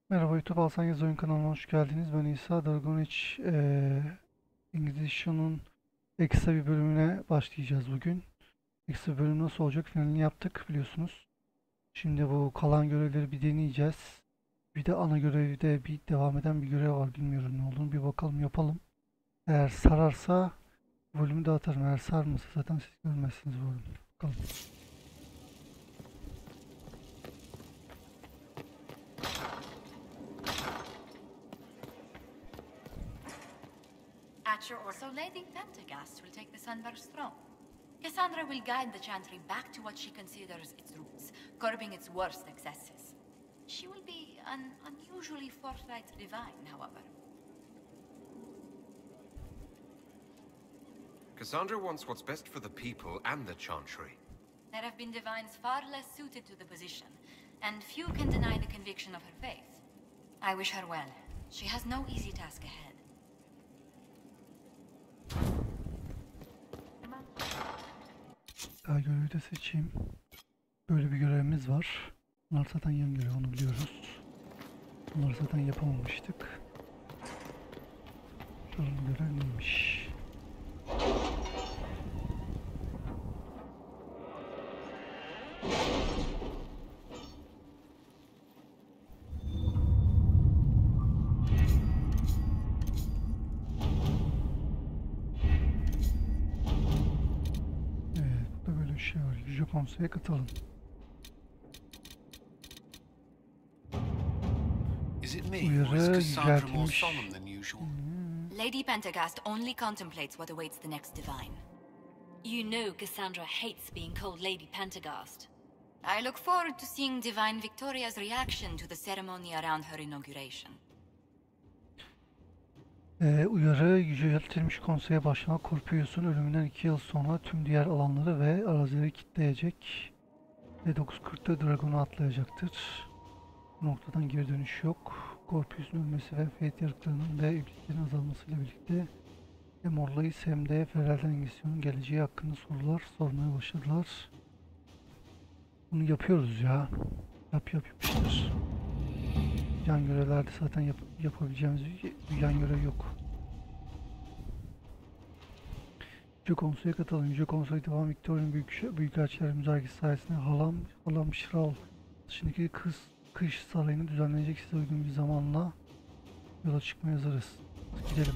Merhaba YouTube ALSENYAZ Oyun kanalına hoş geldiniz. Ben İsa. Age Inquisition'un ekstra bir bölümüne başlayacağız bugün. Ekstra bölüm nasıl olacak? Finalini yaptık biliyorsunuz. Şimdi bu kalan görevleri bir deneyeceğiz. Bir de ana görevde bir devam eden bir görev var. Bilmiyorum ne olduğunu. Bir bakalım yapalım. Eğer sararsa bölümü dağıtırım. Eğer sarmasa zaten siz görmezsiniz bu bölümü. Bakalım. At your order. So Lady Pentagast will take the Sunburst throne. Cassandra will guide the Chantry back to what she considers its roots, curbing its worst excesses. She will be an unusually forthright divine, however. Cassandra wants what's best for the people and the Chantry. There have been divines far less suited to the position, and few can deny the conviction of her faith. I wish her well. She has no easy task ahead. Daha görevi de seçeyim. Böyle bir görevimiz var. Bunlar zaten yan görev, onu biliyoruz. Bunları zaten yapamamıştık. Şuranın görev neymiş? Evet, burada böyle bir şey var. Yüce Konsey'e katılın. Uyarı yüceltilmiş. Lady Pentagast only contemplates what awaits the next divine. You know Cassandra hates being called Lady Pentagast. I look forward to seeing Divine Victoria's reaction to the ceremony around her inauguration. Uyarı yüceltilmiş konseye başlamak Corpius'un ölümünden 2 yıl sonra tüm diğer alanları ve arazileri kilitleyecek ve 9.40'da Dragon'u atlayacaktır. Bu noktadan geri dönüş yok. Corpius'un ölmesi ve Fate yarıklarının ve iblislerin azalmasıyla birlikte hem Orlais hem de Feral Engisyon'un geleceği hakkında sorular sormaya başladılar. Bunu yapıyoruz ya. Yapıştır. Yan görevlerde zaten yapabileceğimiz bir yan görev yok. Yüce Konsoy'a katılın. Yüce Konsoy devam Victoria'nın Büyükelçiler müzakeresi sayesinde Halam Şiral dışındaki kış sarayını düzenlenecek size uygun bir zamanla yola çıkmaya hazırız. Gidelim.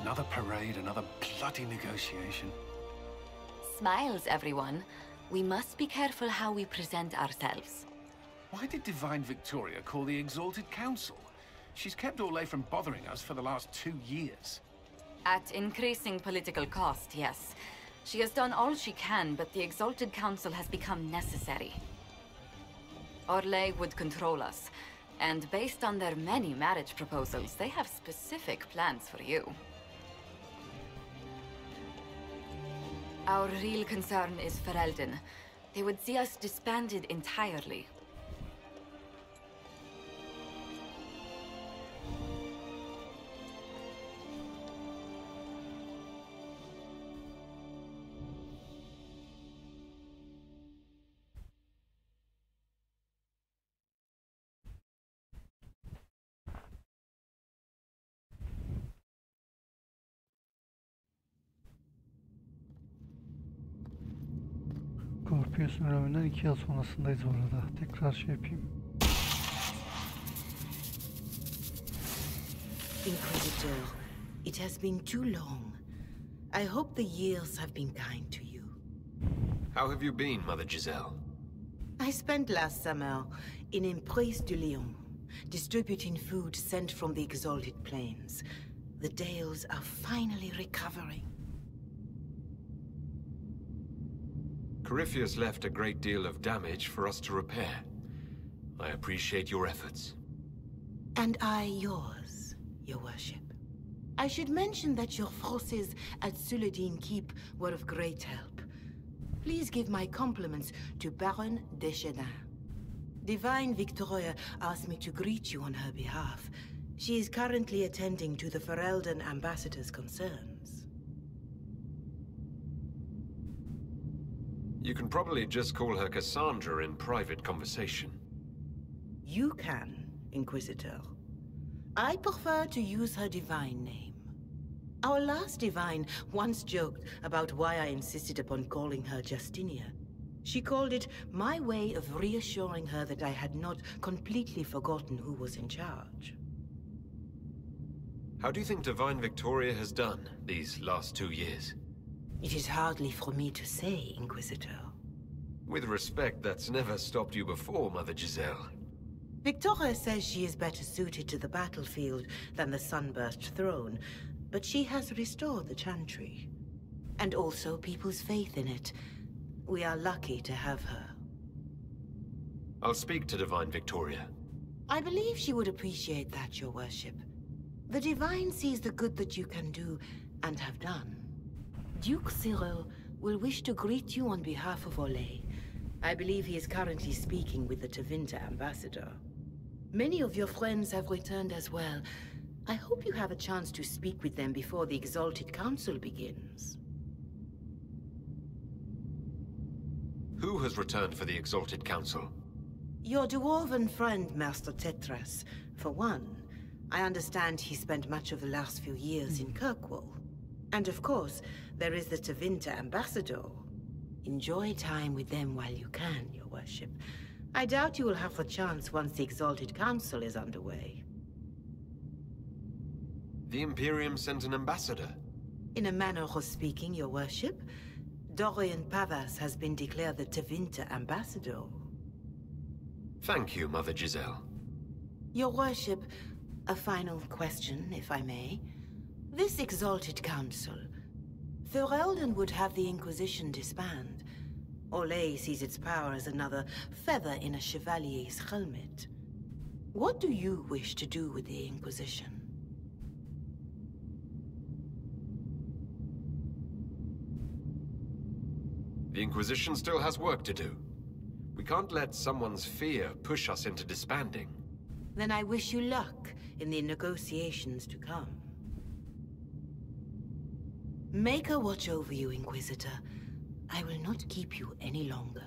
Another parade, another bloody negotiation. Smiles, everyone. We must be careful how we present ourselves. Why did Divine Victoria call the Exalted Council? She's kept Orlais from bothering us for the last 2 years. At increasing political cost, yes. She has done all she can, but the Exalted Council has become necessary. Orlais would control us, and based on their many marriage proposals, they have specific plans for you. Our real concern is Ferelden. They would see us disbanded entirely. Corpius'un ölümünden 2 yıl sonrasındayız bu arada. Tekrar şey yapayım. Inquisitor, it has been too long. I hope the years have been kind to you. How have you been, Mother Giselle? I spent last summer in Emprise de Lyon, distributing food sent from the exalted plains. The Dales are finally recovering. Corypheus left a great deal of damage for us to repair. I appreciate your efforts. And I yours, your worship. I should mention that your forces at Suladin Keep were of great help. Please give my compliments to Baron Deschedin. Divine Victoria asked me to greet you on her behalf. She is currently attending to the Ferelden ambassador's concerns. You can probably just call her Cassandra in private conversation. You can, Inquisitor. I prefer to use her divine name. Our last divine once joked about why I insisted upon calling her Justinia. She called it my way of reassuring her that I had not completely forgotten who was in charge. How do you think Divine Victoria has done these last 2 years? It is hardly for me to say, Inquisitor. With respect, that's never stopped you before, Mother Giselle. Victoria says she is better suited to the battlefield than the Sunburst throne, but she has restored the Chantry. And also people's faith in it. We are lucky to have her. I'll speak to Divine Victoria. I believe she would appreciate that, your worship. The Divine sees the good that you can do and have done. Duke Cyril will wish to greet you on behalf of Olay. I believe he is currently speaking with the Tevinter ambassador. Many of your friends have returned as well. I hope you have a chance to speak with them before the Exalted Council begins. Who has returned for the Exalted Council? Your dwarven friend, Master Tetras. For one, I understand he spent much of the last few years in Kirkwall. And of course, there is the Tevinter ambassador. Enjoy time with them while you can, your worship. I doubt you will have the chance once the Exalted Council is underway. The Imperium sent an ambassador. In a manner of speaking, your worship, Dorian Pavas has been declared the Tevinter ambassador. Thank you, Mother Giselle. Your worship, a final question, if I may. This Exalted Council, Ferelden would have the Inquisition disband. Olay sees its power as another feather in a chevalier's helmet. What do you wish to do with the Inquisition? The Inquisition still has work to do. We can't let someone's fear push us into disbanding. Then I wish you luck in the negotiations to come. Make her watch over you, Inquisitor. I will not keep you any longer.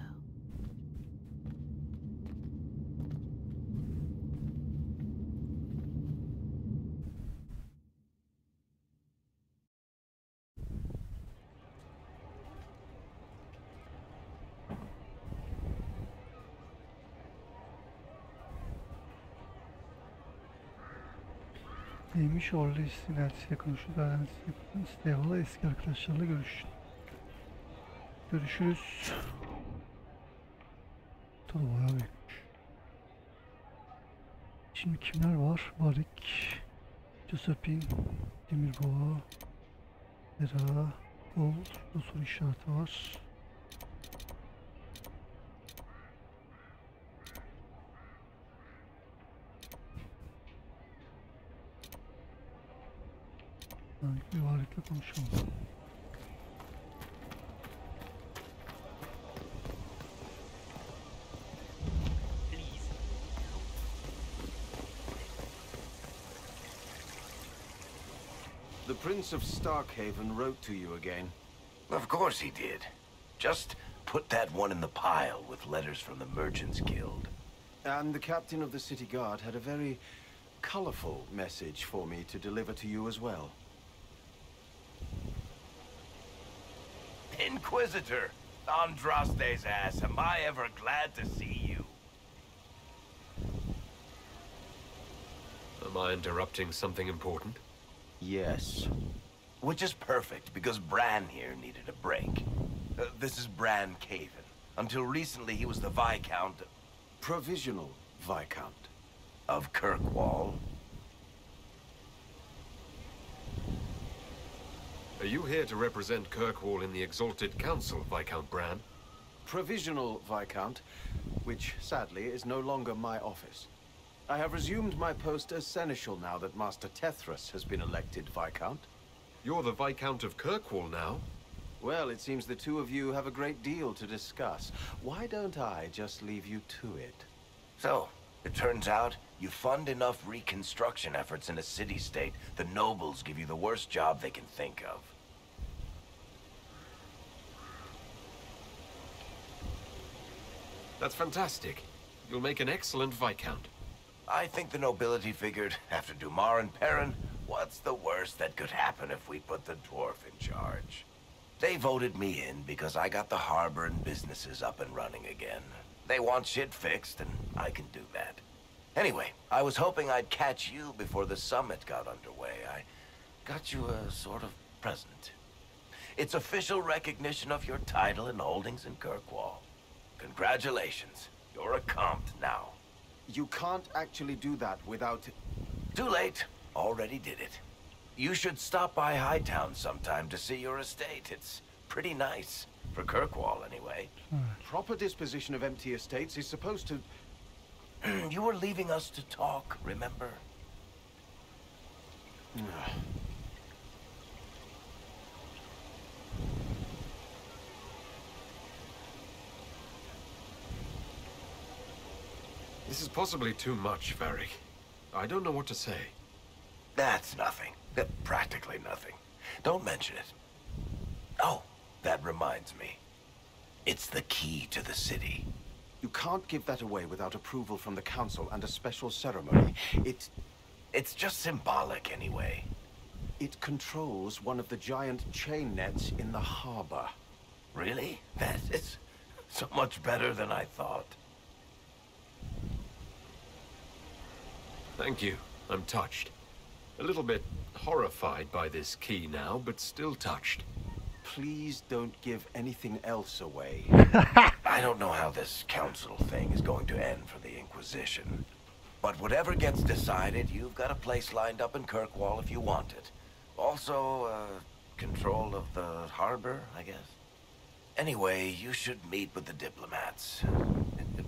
Neymiş orada elçisiyle konuşuyor. Elçisiyle Stevala eski arkadaşlarla görüşün. Görüşürüz. Tadı bayağı büyükmüş. Şimdi kimler var? Barik, Josephine, Demirboğa, Hera, Bol, bu soru işareti var. Bir varitle konuşalım. The Prince of Starkhaven wrote to you again. Of course he did. Just put that one in the pile with letters from the Merchants Guild. And the captain of the city guard had a very colorful message for me to deliver to you as well. Inquisitor! Andraste's ass, am I ever glad to see you? Am I interrupting something important? Yes. Which is perfect, because Bran here needed a break. This is Bran Caven. Until recently, he was the Viscount... Provisional Viscount. of Kirkwall. Are you here to represent Kirkwall in the Exalted Council, Viscount Bran? Provisional Viscount, which sadly is no longer my office. I have resumed my post as seneschal now that Master Tethras has been elected Viscount. You're the Viscount of Kirkwall now? Well, it seems the two of you have a great deal to discuss. Why don't I just leave you to it? So, it turns out you fund enough reconstruction efforts in a city-state, the nobles give you the worst job they can think of. That's fantastic. You'll make an excellent Viscount. I think the nobility figured, after Dumar and Perrin, what's the worst that could happen if we put the dwarf in charge? They voted me in because I got the harbor and businesses up and running again. They want shit fixed, and I can do that. Anyway, I was hoping I'd catch you before the summit got underway. I got you a sort of present. It's official recognition of your title and holdings in Kirkwall. Congratulations. You're a comte now. You can't actually do that without... Too late. Already did it. You should stop by Hightown sometime to see your estate. It's pretty nice. For Kirkwall, anyway. Proper disposition of empty estates is supposed to... You were leaving us to talk, remember? This is possibly too much, Varric. I don't know what to say. That's nothing. Practically nothing. Don't mention it. Oh, that reminds me. It's the key to the city. You can't give that away without approval from the council and a special ceremony. It's just symbolic anyway. It controls one of the giant chain nets in the harbor. Really? That is so much better than I thought. Thank you. I'm touched. A little bit horrified by this key now, but still touched. Please don't give anything else away. I don't know how this council thing is going to end for the Inquisition. But whatever gets decided, you've got a place lined up in Kirkwall if you want it. Also, control of the harbor, I guess. Anyway, you should meet with the diplomats.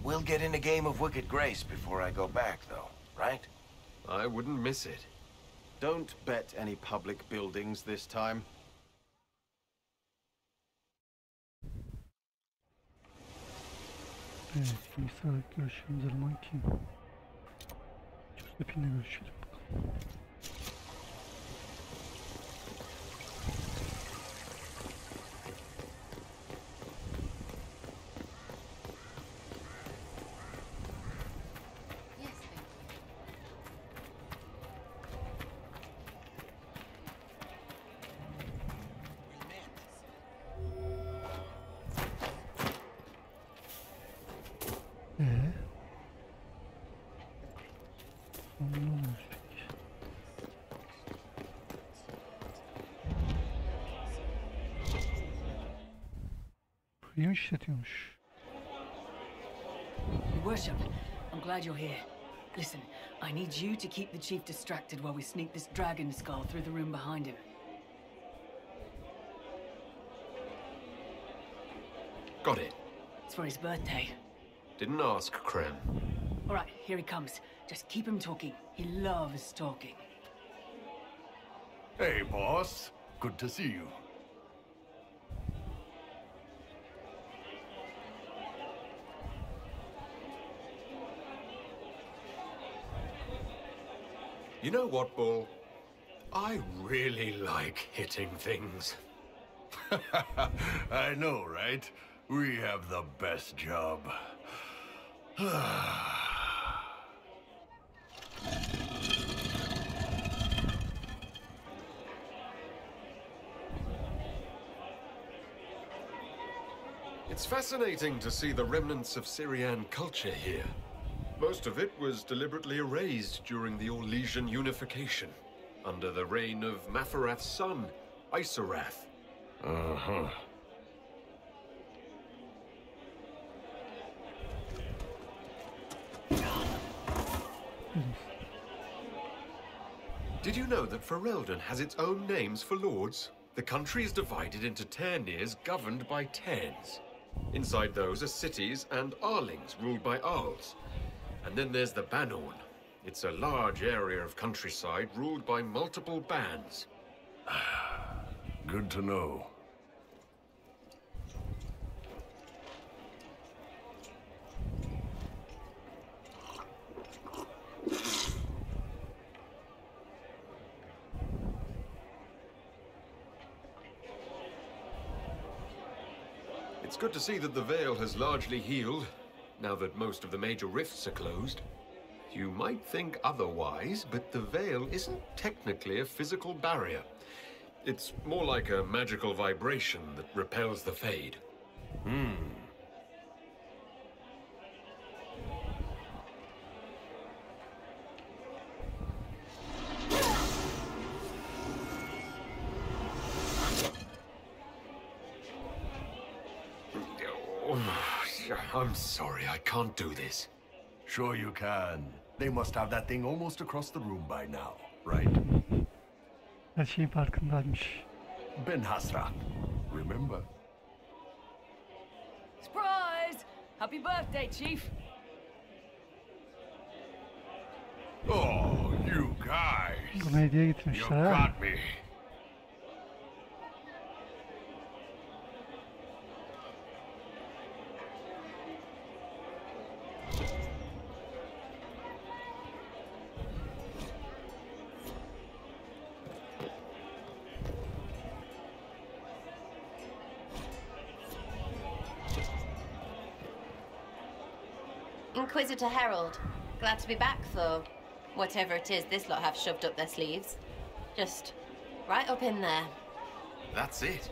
We'll get in a game of Wicked Grace before I go back, though, right? I wouldn't miss it. Don't bet any public buildings this time. Evet, şimdi sıradaki görüşümüz zaman kim? Joseph'inle görüşelim. Burayı işletiyormuş. Your Worship, I'm glad you're here. Listen, I need you to keep the chief distracted while we sneak this dragon skull through the room behind him. Got it. It's for his birthday. Didn't ask, Krem. All right, here he comes. Just keep him talking. He loves talking. Hey, boss. Good to see you. You know what, Bull? I really like hitting things. I know, right? We have the best job. It's fascinating to see the remnants of Syrian culture here. Most of it was deliberately erased during the Orlesian unification, under the reign of Mafarath's son, Isarath. Uh-huh. Did you know that Ferelden has its own names for lords? The country is divided into Ternirs governed by Terns. Inside those are cities and Arlings ruled by Arls. And then there's the Banorn. It's a large area of countryside ruled by multiple bands. Good to know. It's good to see that the Veil has largely healed, now that most of the major rifts are closed. You might think otherwise, but the Veil isn't technically a physical barrier. It's more like a magical vibration that repels the Fade. I'm sorry, I can't do this. Sure you can. They must have that thing almost across the room by now, right? Her şeyin farkındaymış. Ben Hasrat. Remember? Surprise! Happy birthday, Chief! Oh, you guys! Buna hediye You getirmişler ha. got me. Inquisitor Herald, glad to be back for whatever it is this lot have shoved up their sleeves. Just right up in there. That's it.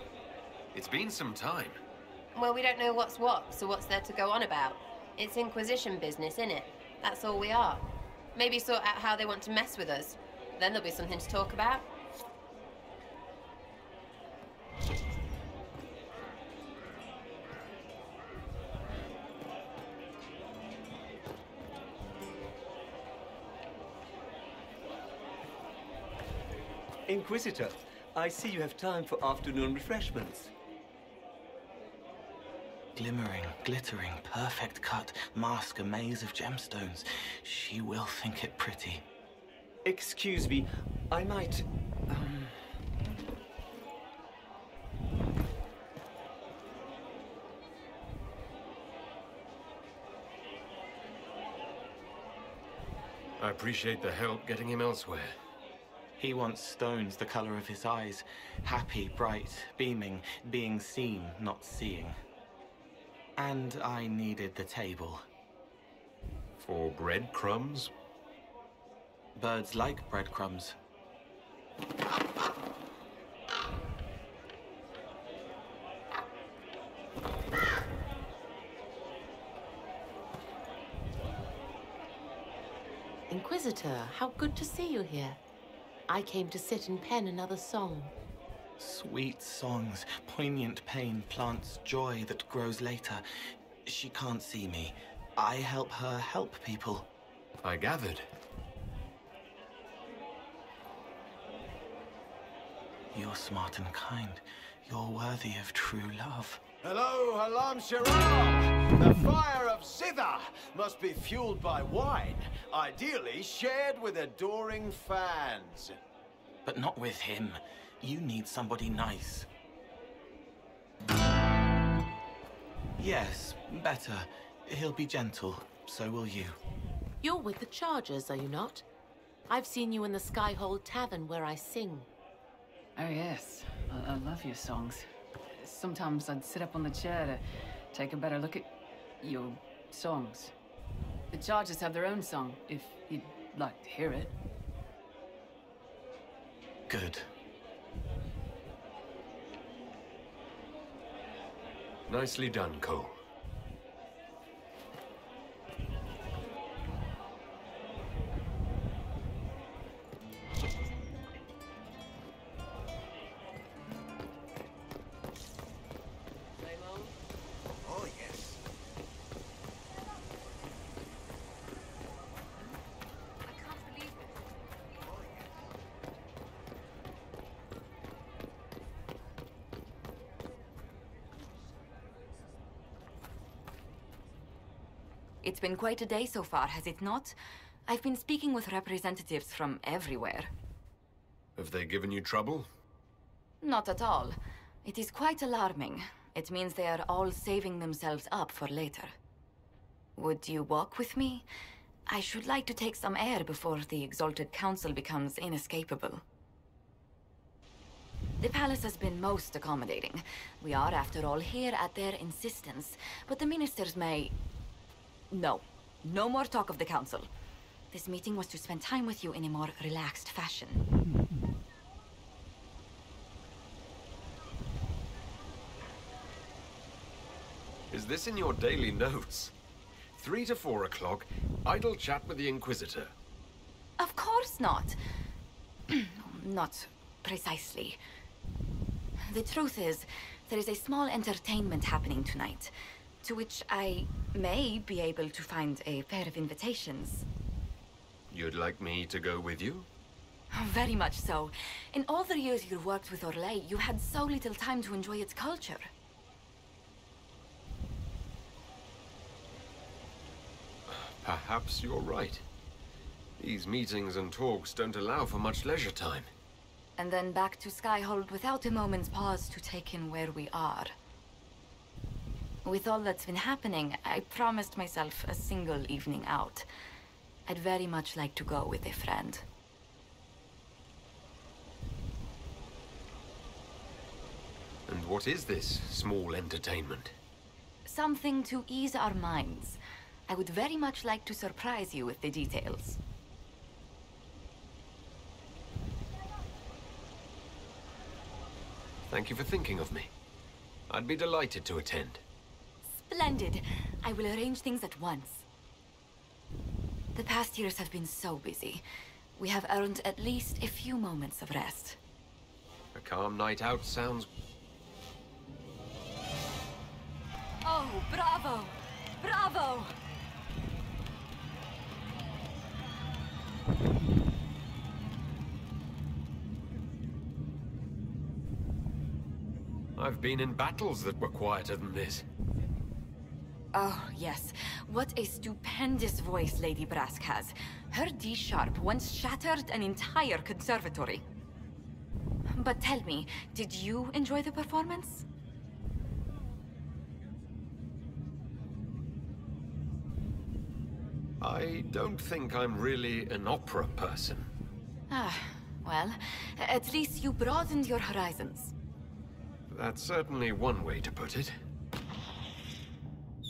It's been some time. Well, we don't know what's what, so what's there to go on about? It's Inquisition business, innit? That's all we are. Maybe sort out how they want to mess with us. Then there'll be something to talk about. Inquisitor, I see you have time for afternoon refreshments. Glimmering, glittering, perfect cut, mask a maze of gemstones. She will think it pretty. Excuse me, I might... I appreciate the help getting him elsewhere. He wants stones the color of his eyes. Happy, bright, beaming, being seen, not seeing. And I needed the table. For breadcrumbs? Birds like breadcrumbs. Inquisitor, how good to see you here. I came to sit and pen another song. Sweet songs, poignant pain plants joy that grows later. She can't see me. I help her help people. I gathered. You're smart and kind. You're worthy of true love. Hello, Halam Shirar! The fire of Zither must be fueled by wine, ideally shared with adoring fans. But not with him. You need somebody nice. Yes, better. He'll be gentle, so will you. You're with the Chargers, are you not? I've seen you in the Skyhold Tavern where I sing. Oh yes, I love your songs. Sometimes I'd sit up on the chair to take a better look at your songs. The Chargers have their own song, if you'd like to hear it. Good. Nicely done, Cole. Oh, yes. I can't believe it. It's been quite a day so far, has it not? I've been speaking with representatives from everywhere. Have they given you trouble? Not at all. It is quite alarming. It means they are all saving themselves up for later. Would you walk with me? I should like to take some air before the Exalted Council becomes inescapable. The palace has been most accommodating. We are, after all, here at their insistence. But the ministers may... No. No more talk of the council. This meeting was to spend time with you in a more relaxed fashion. Is this in your daily notes? 3 to 4 o'clock, idle chat with the Inquisitor. Of course not. Not precisely. The truth is, there is a small entertainment happening tonight, to which I may be able to find a pair of invitations. You'd like me to go with you? Very much so. In all the years you worked with Orlais, you had so little time to enjoy its culture. Perhaps you're right. These meetings and talks don't allow for much leisure time. And then back to Skyhold without a moment's pause to take in where we are. With all that's been happening, I promised myself a single evening out. I'd very much like to go with a friend. And what is this small entertainment? Something to ease our minds. I would very much like to surprise you with the details. Thank you for thinking of me. I'd be delighted to attend. Splendid. I will arrange things at once. The past years have been so busy. We have earned at least a few moments of rest. A calm night out sounds... Oh, bravo! Bravo! I've been in battles that were quieter than this. Oh, yes. What a stupendous voice Lady Brask has. Her D-sharp once shattered an entire conservatory. But tell me, did you enjoy the performance? I don't think I'm really an opera person. Ah, well, at least you broadened your horizons. That's certainly one way to put it.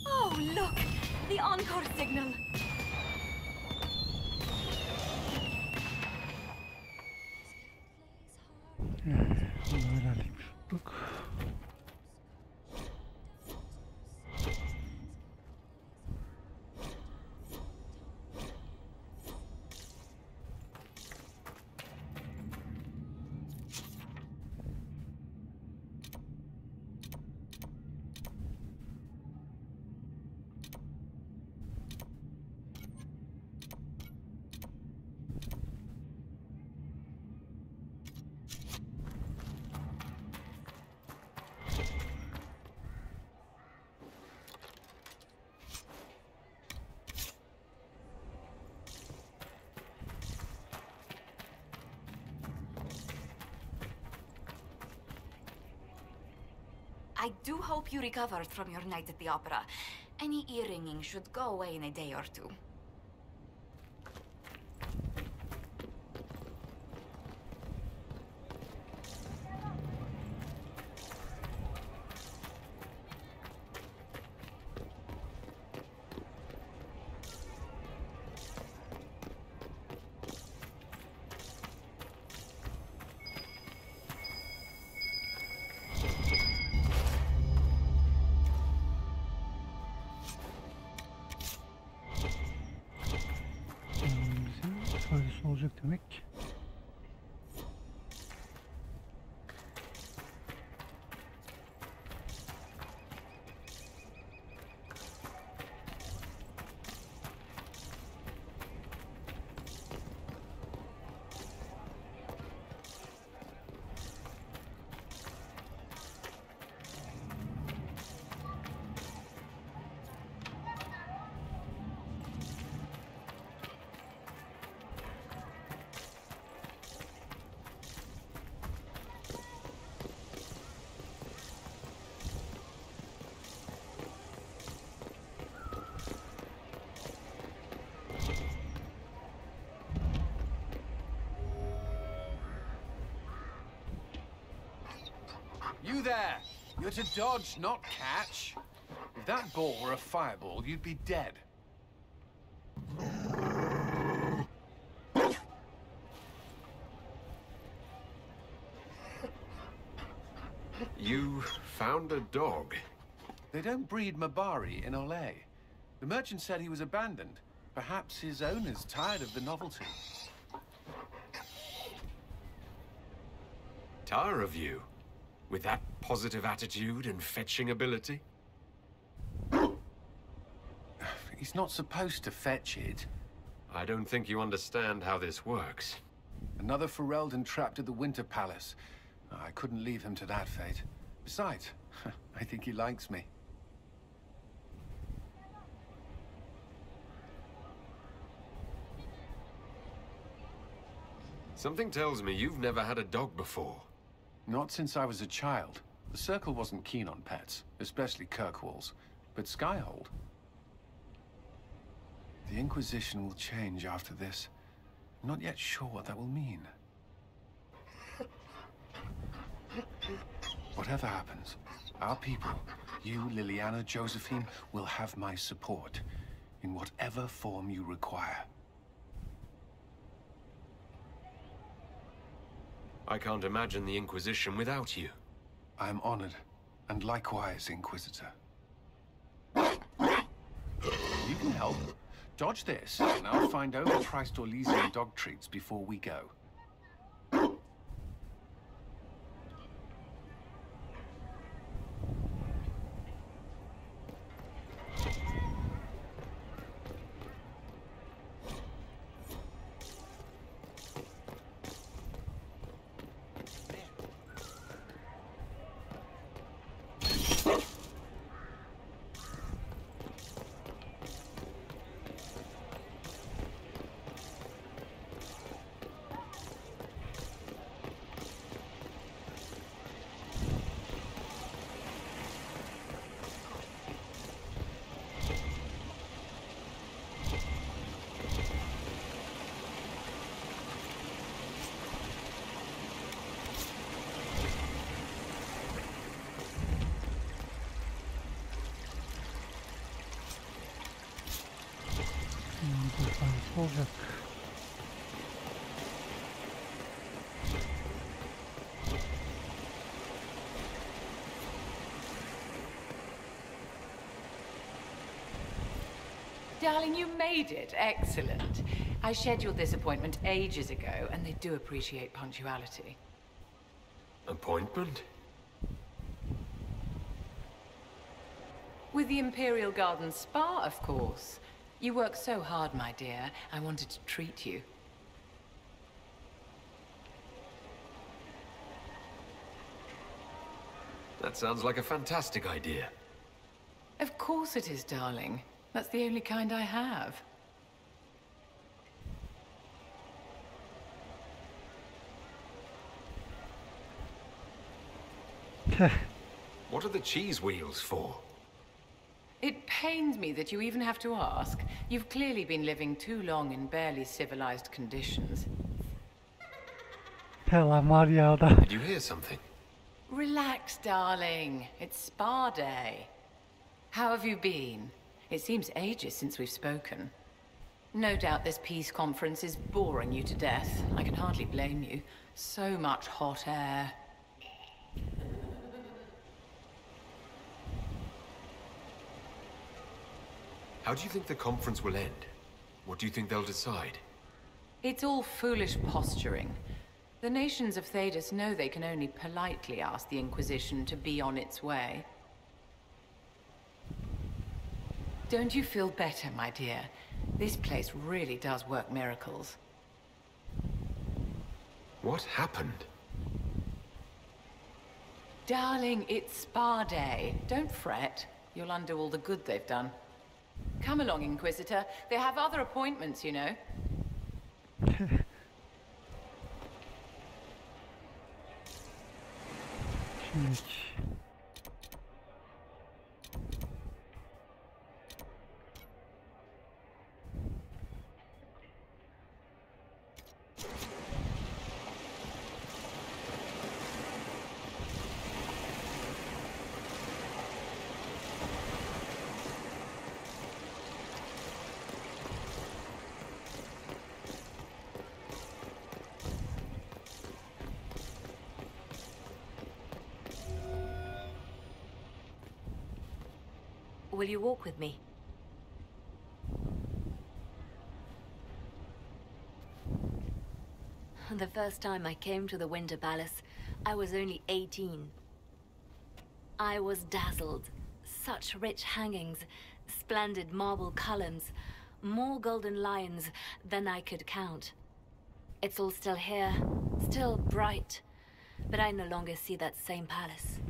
Oh, look! The encore signal! I do hope you recovered from your night at the opera. Any ear-ringing should go away in a day or two. Faydası olacak demek. You there! You're to dodge, not catch. If that ball were a fireball, you'd be dead. You found a dog? They don't breed Mabari in Olay. The merchant said he was abandoned. Perhaps his owner's tired of the novelty. Tire of you? With that positive attitude and fetching ability? He's not supposed to fetch it. I don't think you understand how this works. Another Ferelden trapped at the Winter Palace. I couldn't leave him to that fate. Besides, I think he likes me. Something tells me you've never had a dog before. Not since I was a child. The Circle wasn't keen on pets, especially Kirkwalls. But Skyhold... The Inquisition will change after this. I'm not yet sure what that will mean. Whatever happens, our people, you, Liliana, Josephine, will have my support in whatever form you require. I can't imagine the Inquisition without you. I am honored, and likewise, Inquisitor. You can help. Dodge this, and I'll find overpriced Orlesian dog treats before we go. Olacak. Darling, you made it. Excellent. I scheduled this appointment ages ago, and they do appreciate punctuality. Appointment? With the Imperial Garden Spa, of course. You work so hard, my dear. I wanted to treat you. That sounds like a fantastic idea. Of course it is, darling. That's the only kind I have. What are the cheese wheels for? It pains me that you even have to ask. You've clearly been living too long in barely civilized conditions. Did you hear something? Relax, darling. It's spa day. How have you been? It seems ages since we've spoken. No doubt this peace conference is boring you to death. I can hardly blame you. So much hot air. How do you think the conference will end? What do you think they'll decide? It's all foolish posturing. The nations of Thedas know they can only politely ask the Inquisition to be on its way. Don't you feel better, my dear? This place really does work miracles. What happened? Darling, it's spa day. Don't fret. You'll undo all the good they've done. Come along, Inquisitor. They have other appointments, you know. Will you walk with me? The first time I came to the Winter Palace, I was only 18. I was dazzled. Such rich hangings, splendid marble columns, more golden lions than I could count. It's all still here, still bright, but I no longer see that same palace.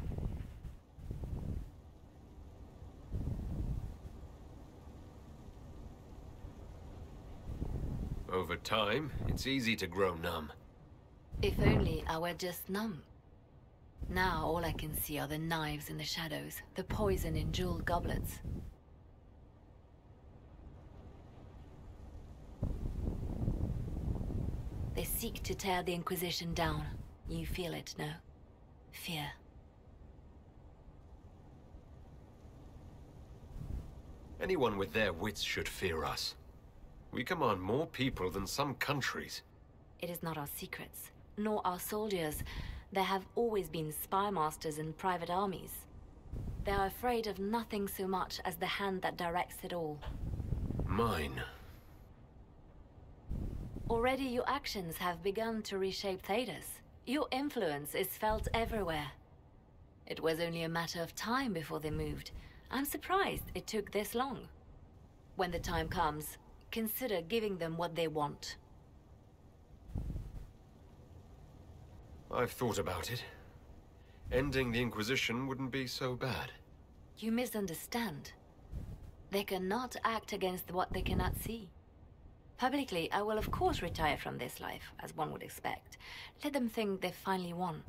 Over time, it's easy to grow numb. If only I were just numb. Now all I can see are the knives in the shadows, the poison in jeweled goblets. They seek to tear the Inquisition down. You feel it, no? Fear. Anyone with their wits should fear us. We command more people than some countries. It is not our secrets, nor our soldiers. There have always been spy masters and private armies. They are afraid of nothing so much as the hand that directs it all. Mine. Already your actions have begun to reshape Thedas. Your influence is felt everywhere. It was only a matter of time before they moved. I'm surprised it took this long. When the time comes, consider giving them what they want. I've thought about it. Ending the Inquisition wouldn't be so bad. You misunderstand. They cannot act against what they cannot see. Publicly, I will of course retire from this life, as one would expect. Let them think they've finally won.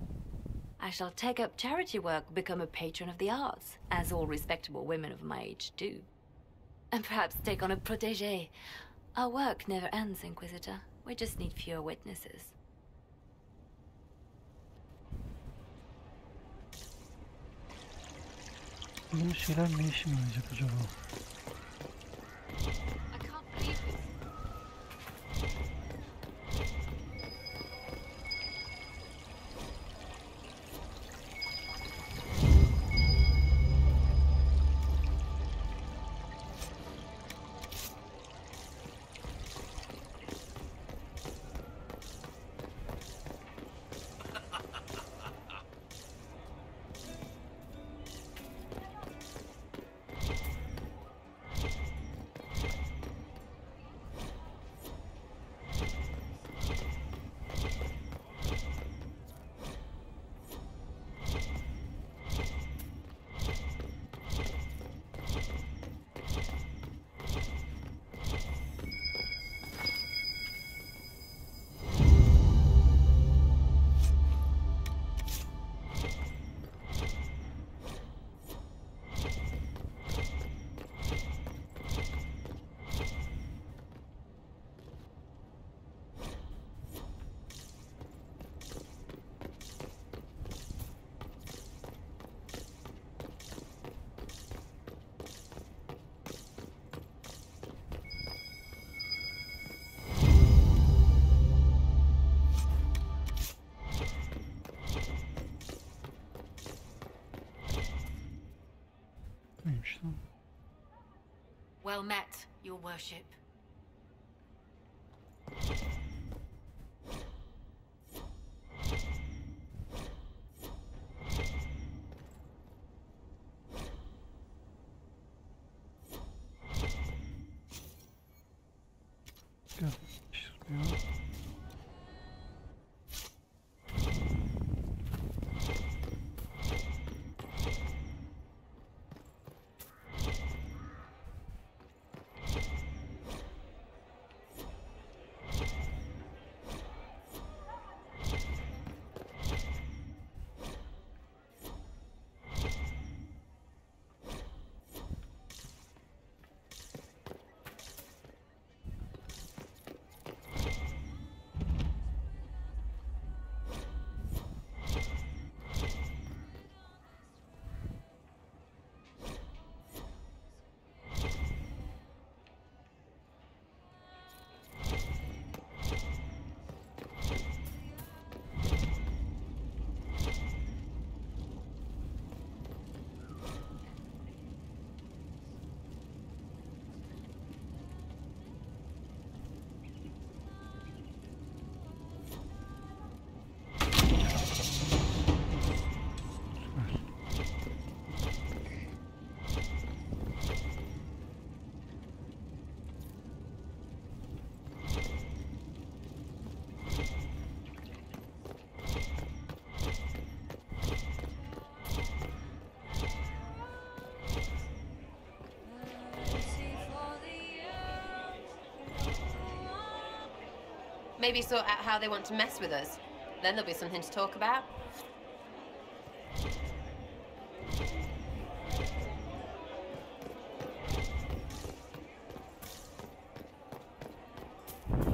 I shall take up charity work, become a patron of the arts, as all respectable women of my age do. And perhaps take on a protégé. Our work never ends, Inquisitor. We just need fewer witnesses. Bu şeyler ne işime yarayacak acaba? Well met, Your Worship. Maybe sort out how they want to mess with us. Then there'll be something to talk about.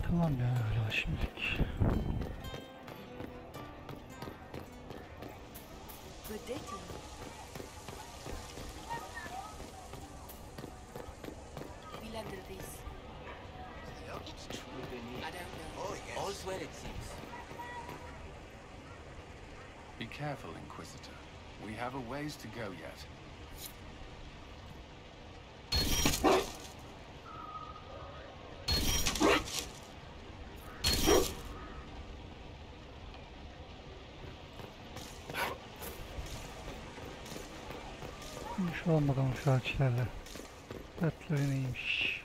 Tamam ya öyle şimdilik. Good day to you. We'll handle this. It's true, Benny. I don't know. Oh, yes. All's well, it seems. Be careful, Inquisitor. We have a ways to go yet. Konuşalım bakalım şu elçilerle. Dertleri neymiş?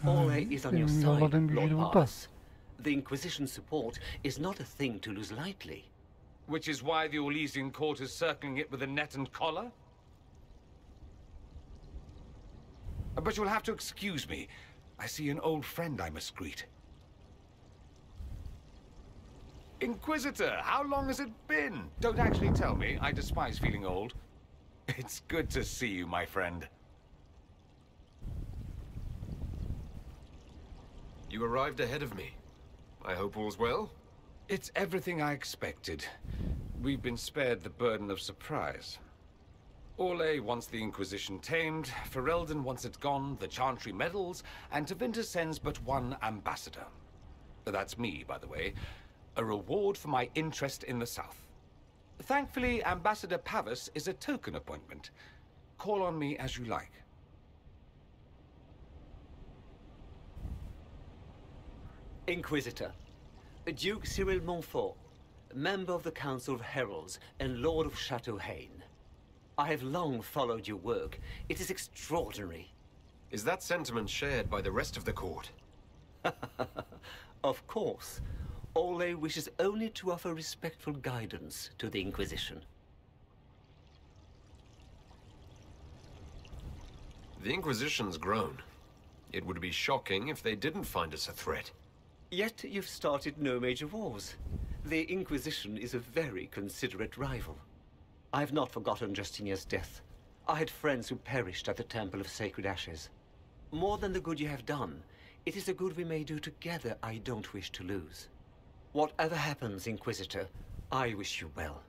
Ole is on your side, Yolladığım büyücü Lord burada. Pass. The Inquisition support is not a thing to lose lightly. Which is why the Orlesian court is circling it with a net and collar? But you'll have to excuse me. I see an old friend I must greet. Inquisitor, how long has it been? Don't actually tell me. I despise feeling old. It's good to see you, my friend. You arrived ahead of me. I hope all's well? It's everything I expected. We've been spared the burden of surprise. Orlais wants the Inquisition tamed, Ferelden wants it gone, the Chantry meddles, and Tevinter sends but one ambassador. That's me, by the way. A reward for my interest in the South. Thankfully, Ambassador Pavis is a token appointment. Call on me as you like. Inquisitor, Duke Cyril Montfort, member of the Council of Heralds and Lord of Chateau Haine. I have long followed your work. It is extraordinary. Is that sentiment shared by the rest of the court? Of course. Ole wishes only to offer respectful guidance to the Inquisition. The Inquisition's grown. It would be shocking if they didn't find us a threat. Yet you've started no major wars. The Inquisition is a very considerate rival. I have not forgotten Justinian's death. I had friends who perished at the Temple of Sacred Ashes. More than the good you have done, it is the good we may do together I don't wish to lose. Whatever happens, Inquisitor, I wish you well.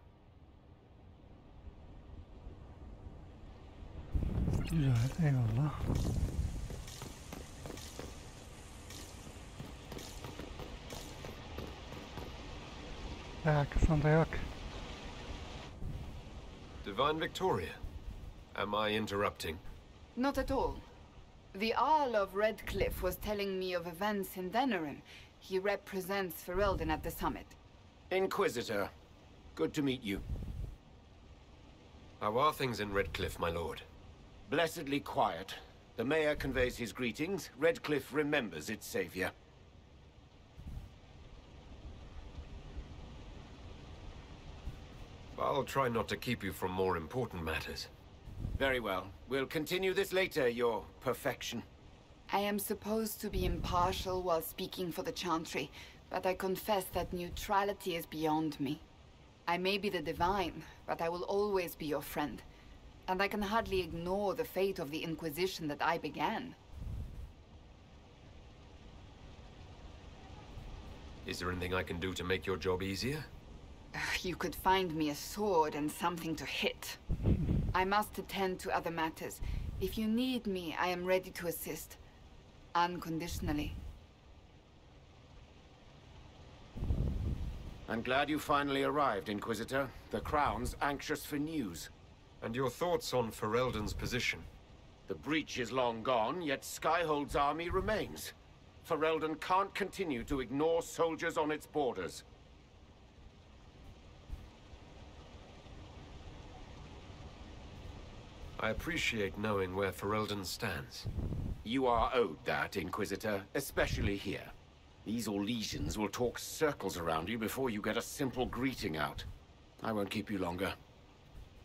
Güzel, eyvallah. Dayak. Divine Victoria, am I interrupting? Not at all. The Earl of Redcliffe was telling me of events in Denerim. He represents Ferelden at the summit. Inquisitor, good to meet you. How are things in Redcliffe, my lord? Blessedly quiet. The mayor conveys his greetings. Redcliffe remembers its savior. I'll try not to keep you from more important matters. Very well. We'll continue this later, your perfection. I am supposed to be impartial while speaking for the Chantry, but I confess that neutrality is beyond me. I may be the Divine, but I will always be your friend. And I can hardly ignore the fate of the Inquisition that I began. Is there anything I can do to make your job easier? You could find me a sword and something to hit. I must attend to other matters. If you need me, I am ready to assist. Unconditionally. I'm glad you finally arrived, Inquisitor. The Crown's anxious for news. And your thoughts on Ferelden's position? The breach is long gone, yet Skyhold's army remains. Ferelden can't continue to ignore soldiers on its borders. I appreciate knowing where Ferelden stands. You are owed that, Inquisitor, especially here. These Orlesians will talk circles around you before you get a simple greeting out. I won't keep you longer.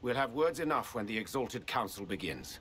We'll have words enough when the Exalted Council begins.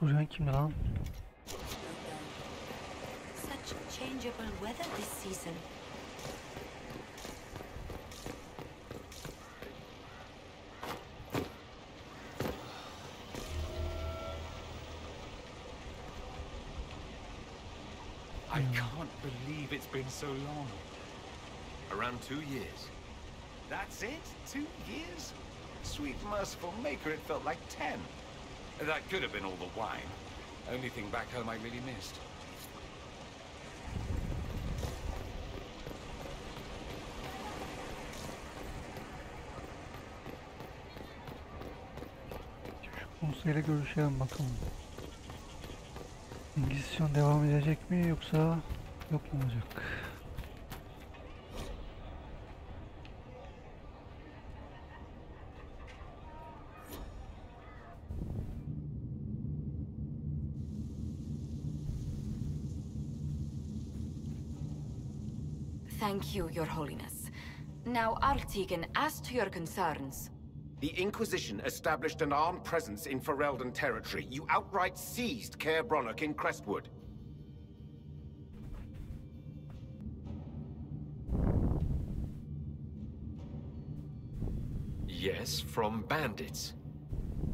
Duran kimdi lan? Such changeable weather this season. I can't believe it's been so long. Around 2 years. That's it? 2 years? Sweet merciful maker, it felt like 10. That could have been all the wine. Only thing back home I really missed. Konseyle görüşelim bakalım. İngilizce devam edecek mi yoksa yok mu olacak? Thank you, Your Holiness. Now, Artigan, as to your concerns. The Inquisition established an armed presence in Ferelden territory. You outright seized Caer Bronach in Crestwood. Yes, from bandits.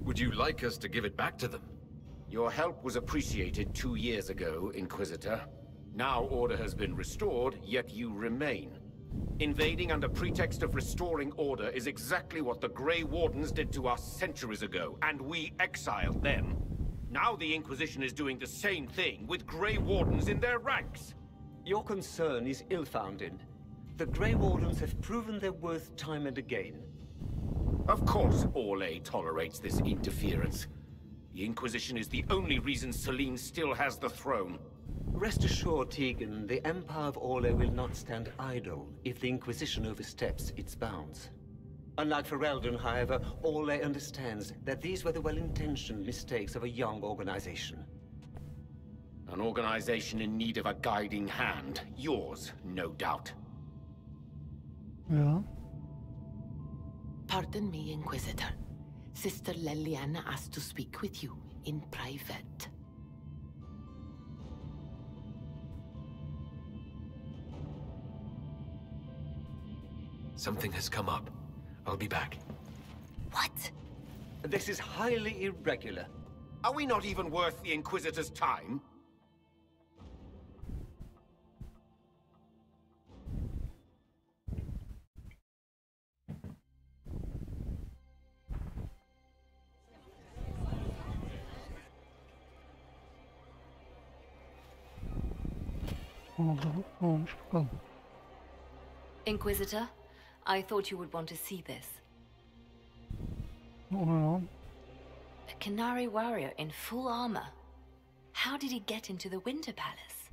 Would you like us to give it back to them? Your help was appreciated 2 years ago, Inquisitor. Now order has been restored, yet you remain. Invading under pretext of restoring order is exactly what the Grey Wardens did to us centuries ago, and we exiled them. Now the Inquisition is doing the same thing with Grey Wardens in their ranks. Your concern is ill-founded. The Grey Wardens have proven their worth time and again. Of course Orlais tolerates this interference. The Inquisition is the only reason Selene still has the throne. Rest assured, Tegan, the Empire of Orlais will not stand idle if the Inquisition oversteps its bounds. Unlike Ferelden, however, Orlais understands that these were the well-intentioned mistakes of a young organization. An organization in need of a guiding hand. Yours, no doubt. Yeah. Pardon me, Inquisitor. Sister Leliana asked to speak with you in private. Something has come up. I'll be back. What? This is highly irregular. Are we not even worth the Inquisitor's time? Ne olmuş bakalım. Inquisitor, I thought you would want to see this. O ne lan? A Canary warrior in full armor. How did he get into the Winter Palace?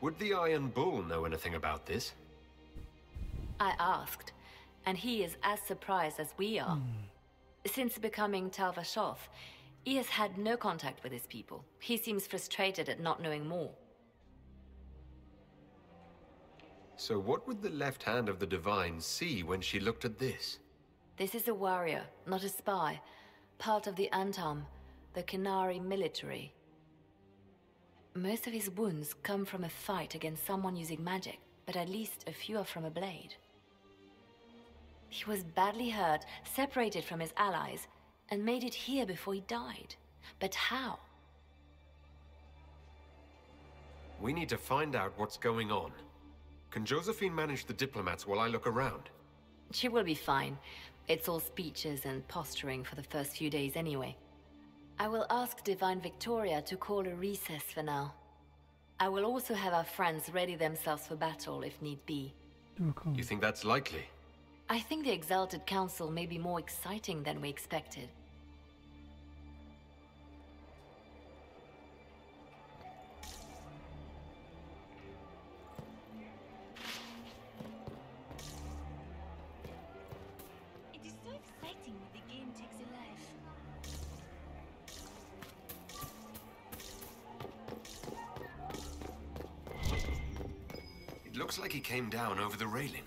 Would the Iron Bull know anything about this? I asked, and he is as surprised as we are. Since becoming Tal Vashoth, he has had no contact with his people. He seems frustrated at not knowing more. So what would the left hand of the Divine see when she looked at this? This is a warrior, not a spy. Part of the Antam, the Canary military. Most of his wounds come from a fight against someone using magic, but at least a few are from a blade. He was badly hurt, separated from his allies, and made it here before he died. But how? We need to find out what's going on. Can Josephine manage the diplomats while I look around? She will be fine. It's all speeches and posturing for the first few days anyway. I will ask Divine Victoria to call a recess for now. I will also have our friends ready themselves for battle if need be. You think that's likely? I think the Exalted Council may be more exciting than we expected. It is so exciting when the game takes a life. It looks like he came down over the railing.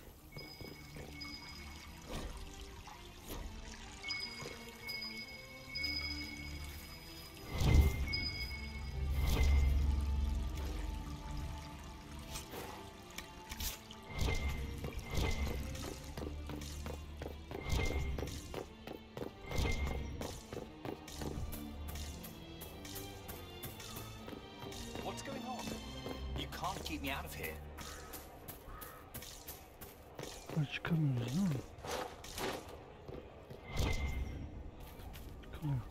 What's going on? You can't keep me out of here. Çıkamıyoruz değil mi? Çıkamıyor.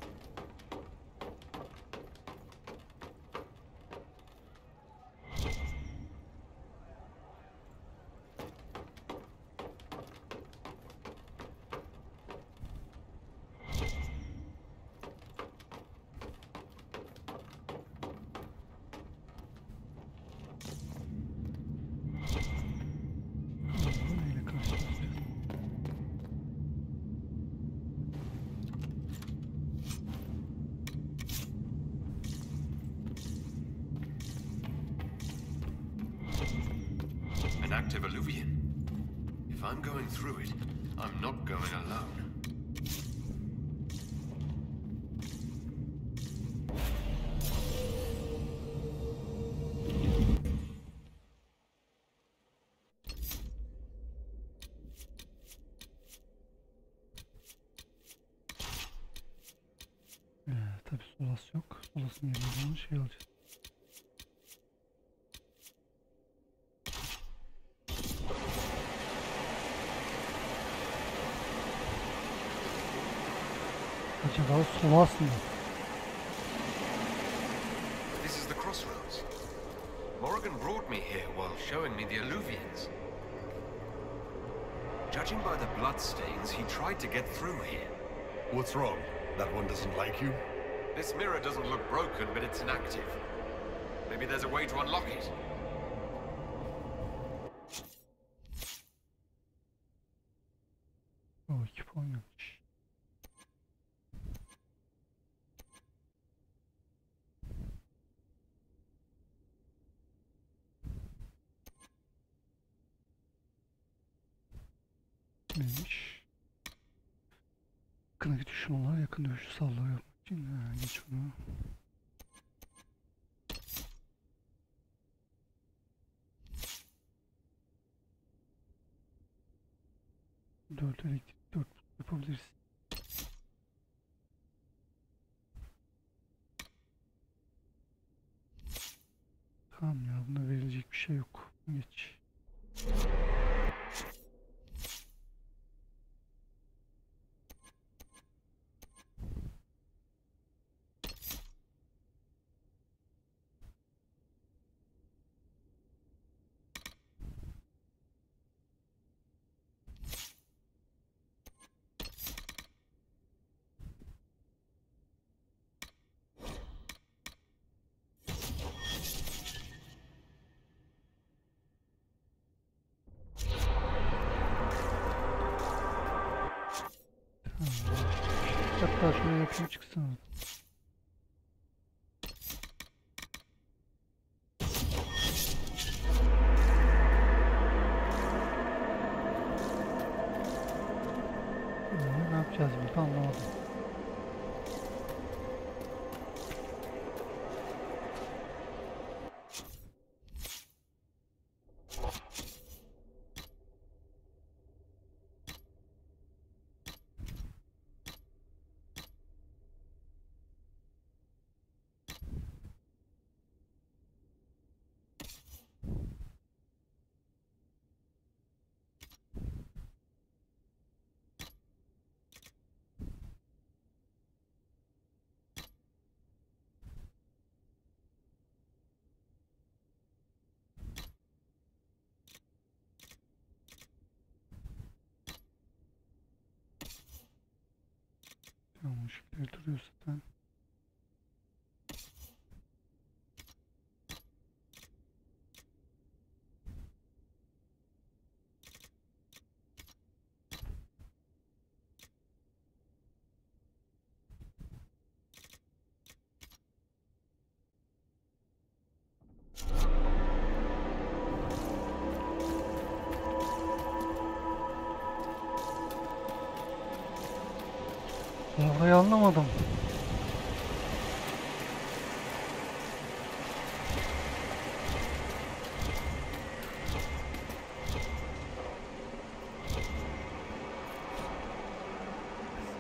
An active alluvian. If I'm going through it, I'm not going alone. Tabii solası yok. Solasını yerine şey alacağız. Acaba sola aslında. This is the crossroads. Morrigan brought me here while showing me the alluvians. Judging by the bloodstains, he tried to get through here. What's wrong? That one doesn't like you? This mirror doesn't look broken, but it's inactive. Maybe there's a way to unlock it. O 2 puan yapmış. Neymiş? Yakındaki düşmanlar yakın dövüşü saldırı yapmak için geç bunu. Dört elektrik, 4 yapabiliriz. Tamam ya, bunda verilecek bir şey yok. Geç. Hatta şöyle yapayım çıksın. yapacağız burada anlamadım. Yanlış bir duruyor zaten. Orayı anlamadım.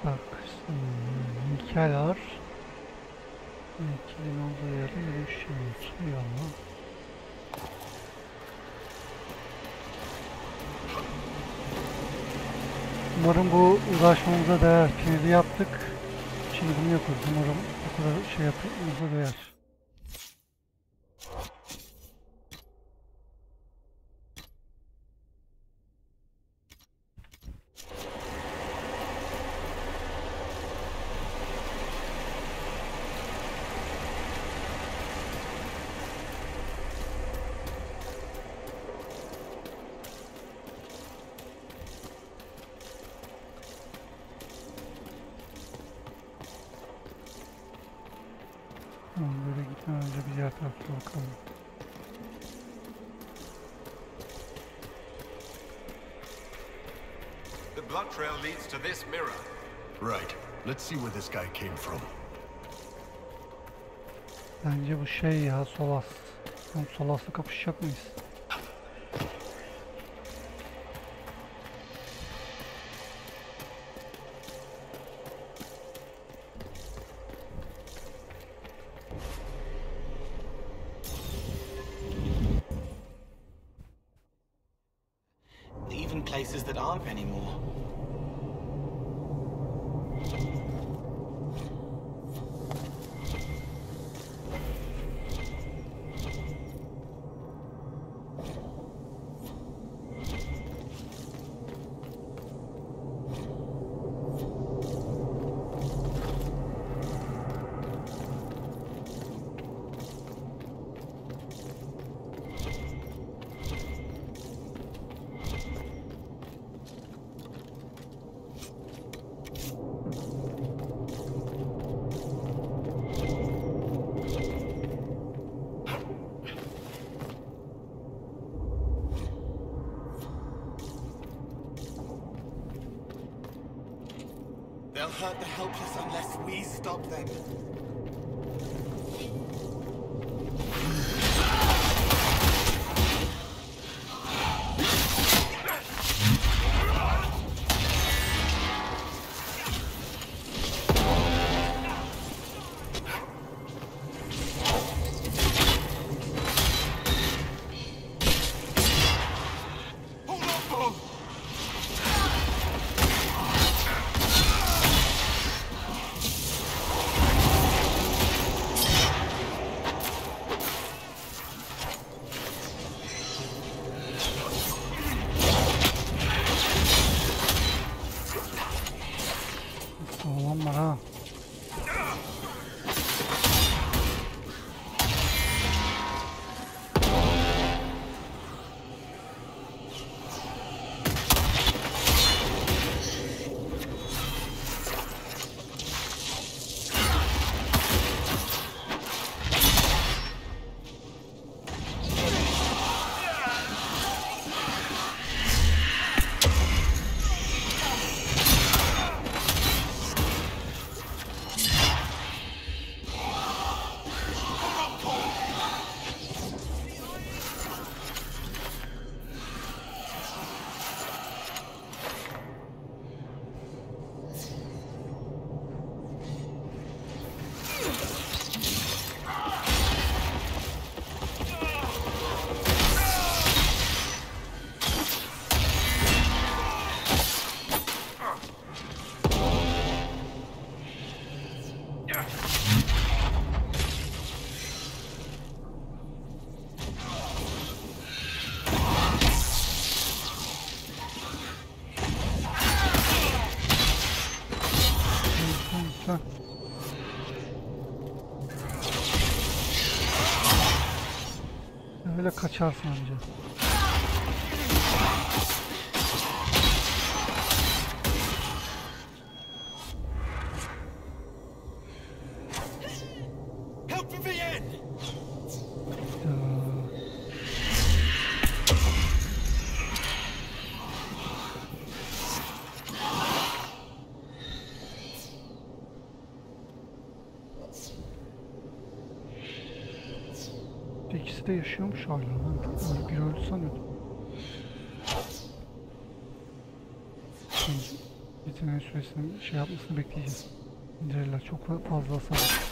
Bak, hikayeler. İkilinin olduğu yerde yürüyüş yapıyoruz. Eyvallah. Umarım bu uğraşmamıza değer. Kilidi yaptık. Şimdi bunu yapıyoruz. Umarım bu kadar şey yapmamıza değer. Böyle gitmeden önce bir diğer tarafta bakalım. The blood trail leads to this mirror. Right. Let's see where this guy came from. Bence bu şey ya, Solas. Solas'la kapışacak mıyız? Even places that aren't anymore. They'll hurt the helpless unless we stop them. Öyle kaçarsın anca. İkisi de yaşıyormuş hala. Ben bir öldü sanıyordum. Yeteneğin süresini şey yapmasını bekleyeceğiz. İndirirler. Çok fazla hasar.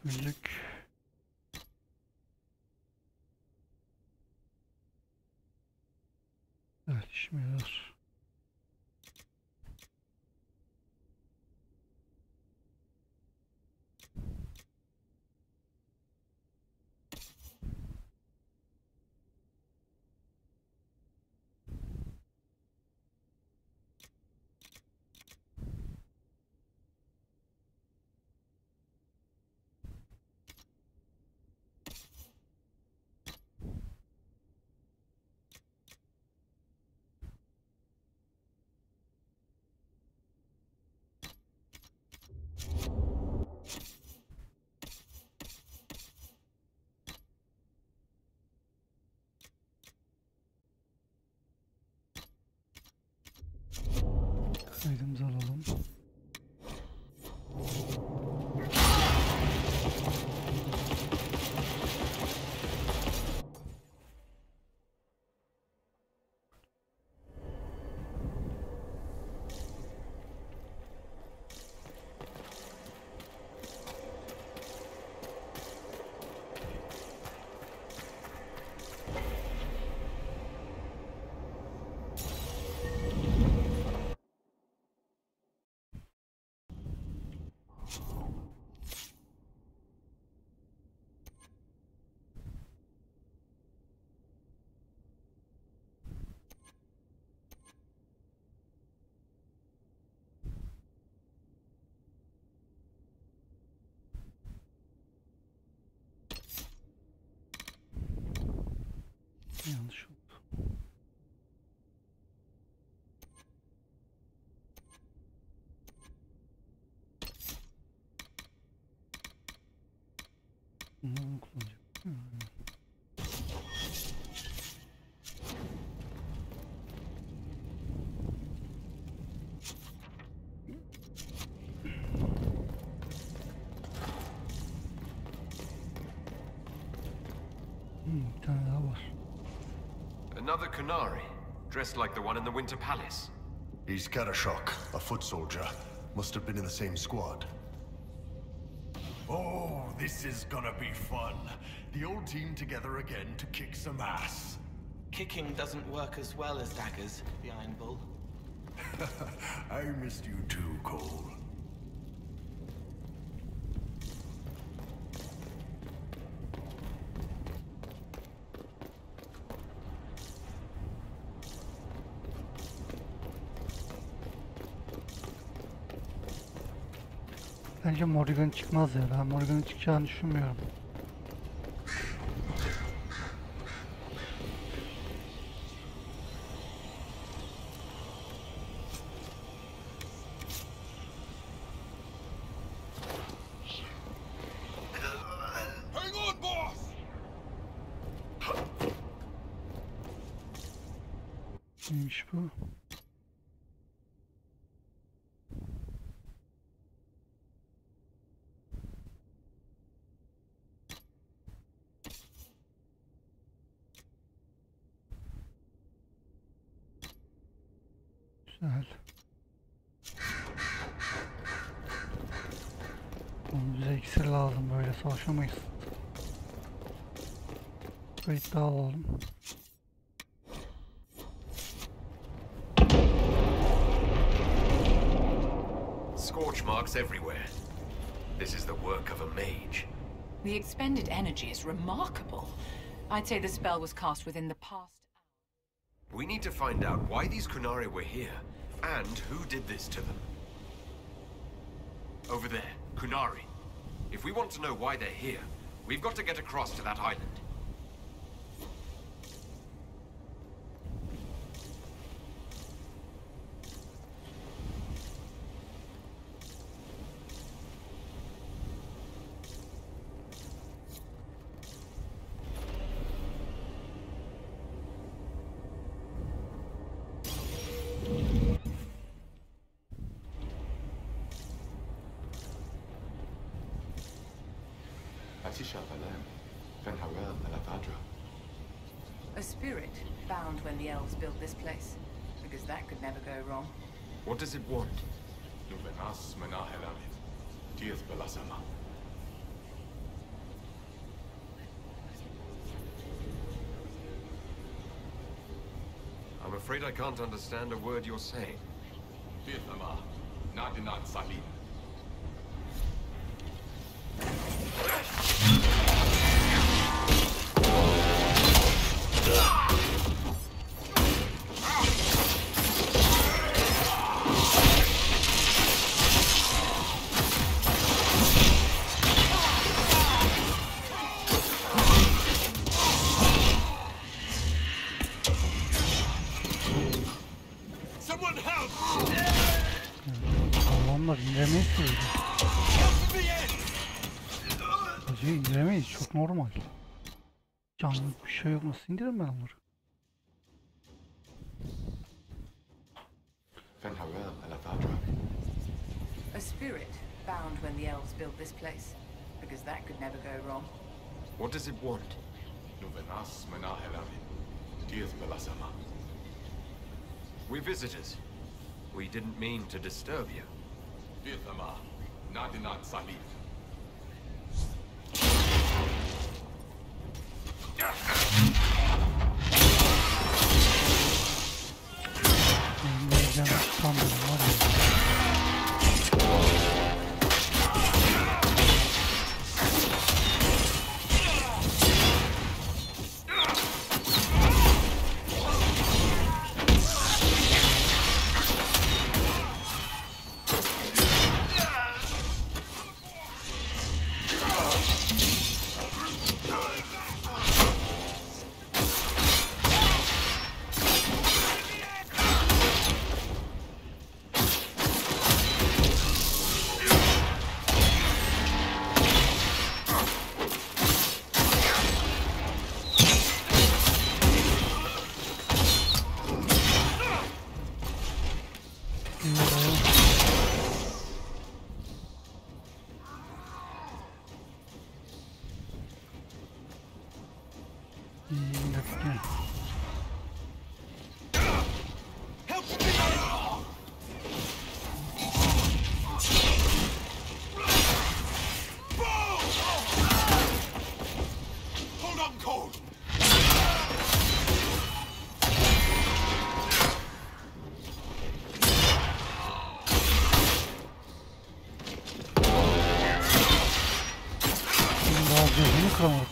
Günlük evet, işime yarar. Kaydımızı alalım. Yanlış oldu. Bunu kullanacağım. Bir tane daha var. Another Kunari, dressed like the one in the Winter Palace. He's Karashok, a foot soldier. Must have been in the same squad. Oh, this is gonna be fun. The old team together again to kick some ass. Kicking doesn't work as well as daggers, the Iron Bull. I missed you too, Cole. Bence Morrigan çıkmaz ya. Ben Morrigan'ın çıkacağını düşünmüyorum. Hang on, boss! Neymiş bu? Güzel. Oğlum bize iksir lazım, böyle savaşamayız. Kayıt daha alalım. Scorch marks everywhere. This is the work of a mage. The expended energy is remarkable. I'd say the spell was cast within the past. We need to find out why these Kunari were here, and who did this to them. Over there, Kunari. If we want to know why they're here, we've got to get across to that island. A spirit bound when the elves built this place, because that could never go wrong. What does it want? I'm afraid I can't understand a word you're saying. Allah'ımlar indiremeyiz ki. Acıyı indiremeyiz, çok normal. Canlı bir şey yok, nasıl indiririm ben onları? A spirit bound when the elves built this place, because that could never go wrong. What does it want? We're visitors. We didn't mean to disturb you.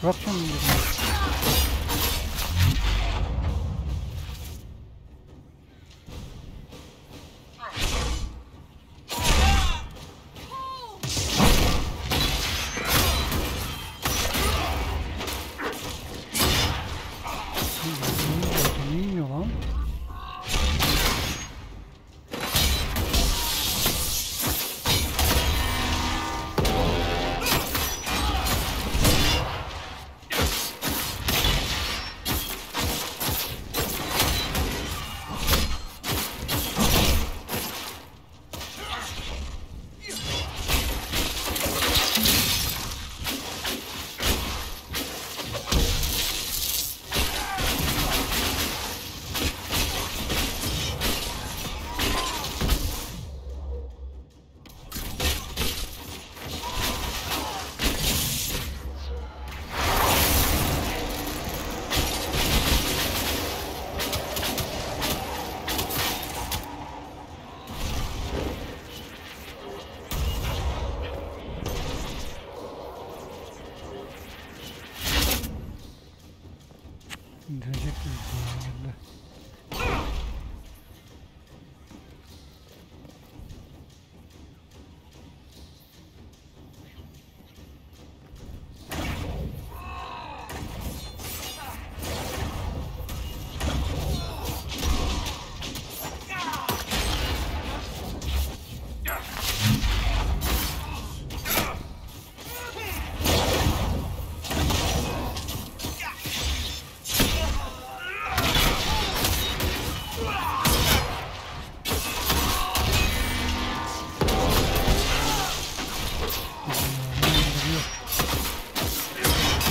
Bırak şunu. İndirecek miyiz?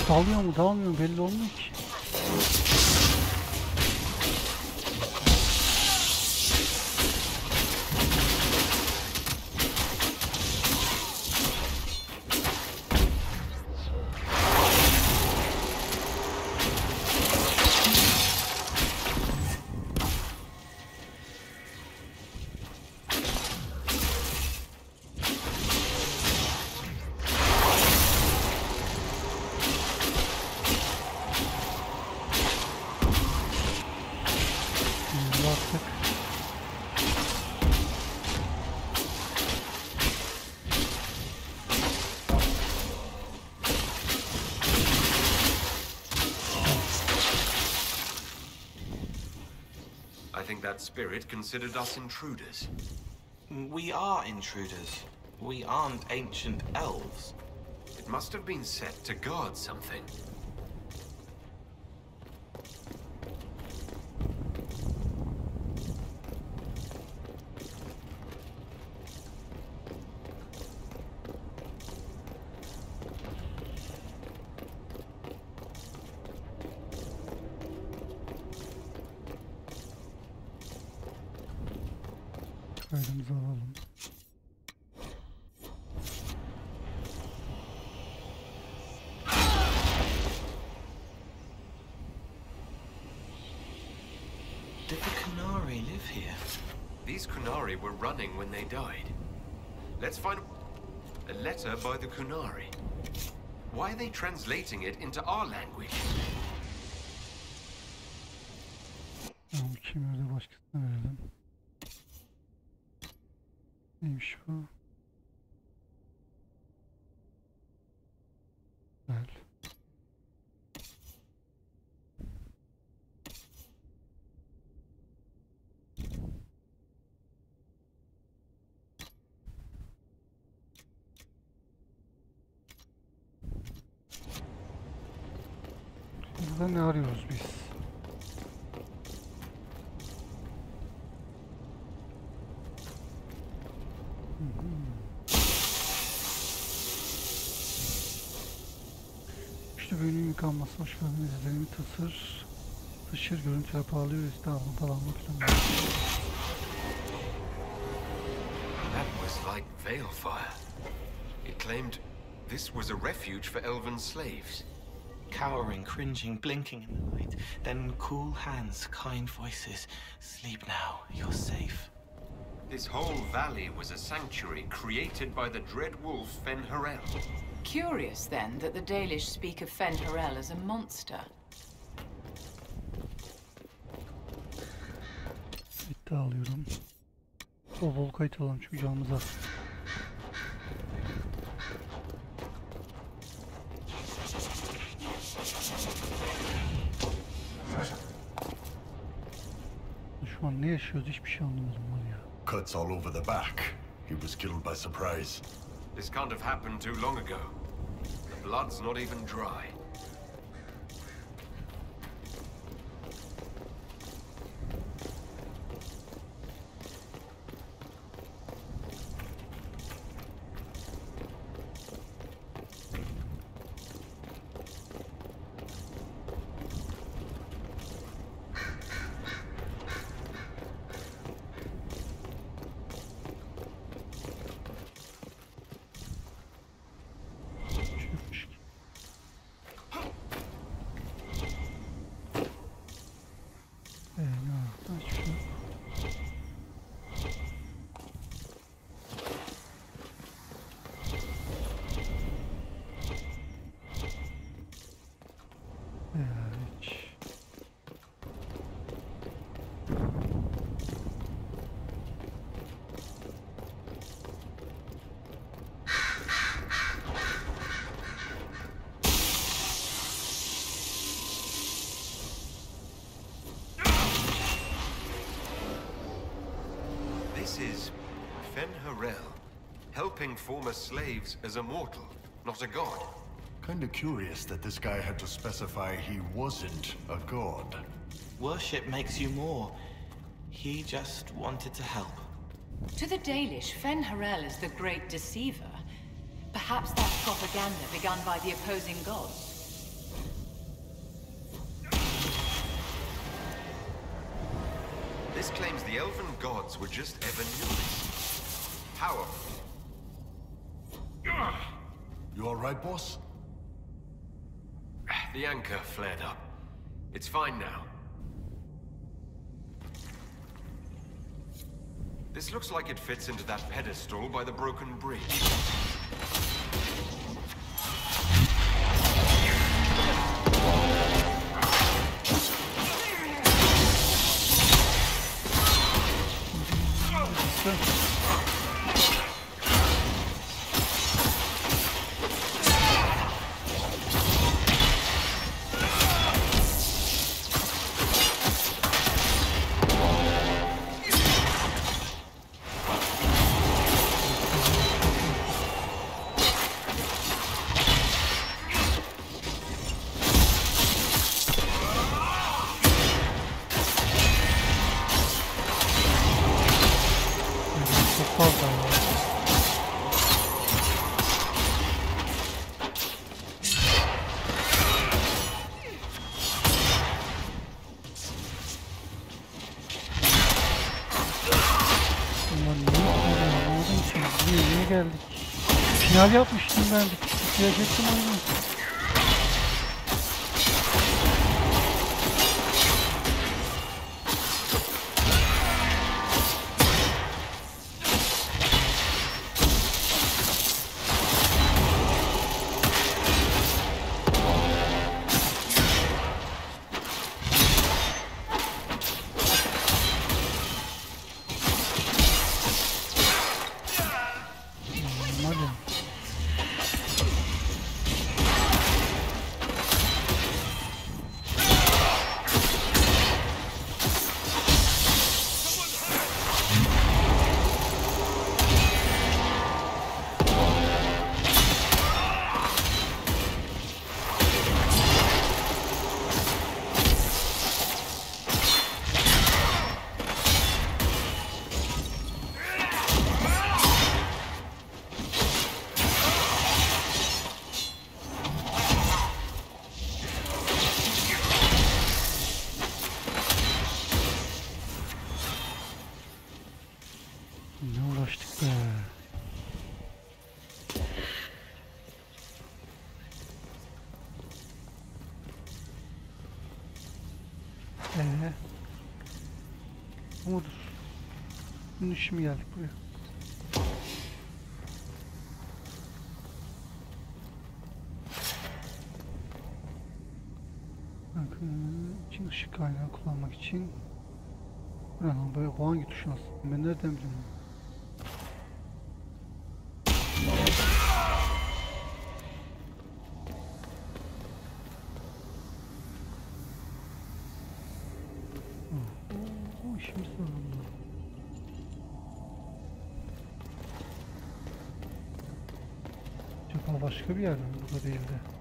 Dalıyor mu dalmıyor mu belli olmuyor ki. I think that spirit considered us intruders. We are intruders. We aren't ancient elves. It must have been set to guard something. Kaydımızı alalım. Did the Kunari live here? These Kunari were running when they died. Let's find a letter by the Kunari. Why are they translating it into our language? Tamam, kimyada başkasına verelim. Neymiş bu? Güzel. Burada ne arıyoruz biz? tıkanması, hoş geldiniz. İzlerimi taşır, görüntüler parlıyor, üstte almak falan. That was like Veilfire. It claimed this was a refuge for elven slaves. Cowering, cringing, blinking in the light. Then cool hands, kind voices. Sleep now, you're safe. This whole valley was a sanctuary created by the dread wolf Fen'Harel. Curious, then, that the Dalish speak of Fen'Harel as a monster. Bitti, alıyorum. Bol kayıt alalım çünkü canımız az. Şu an ne yaşıyoruz hiçbir şey anlamadım var ya. Cuts all over the back. He was killed by surprise. This can't have happened too long ago. The blood's not even dry. This is Fen'Harel, helping former slaves as a mortal, not a god. Kinda curious that this guy had to specify he wasn't a god. Worship makes you more. He just wanted to help. To the Dalish, Fen'Harel is the great deceiver. Perhaps that's propaganda begun by the opposing gods. This claims the elven gods were just ever numerous. Powerful. You alright, boss? The anchor flared up. It's fine now. This looks like it fits into that pedestal by the broken bridge. Final yapmıştım ben. Bitirecektim oyunu. Bu mudur? Bunun işi mi geldik buraya? Bakın, için ışık kaynağı kullanmak için. Böyle bu hangi tuşun aslında? Ben nereden biliyorum? İşimiz var bunda. Acaba başka bir yer mi? Burada değil de.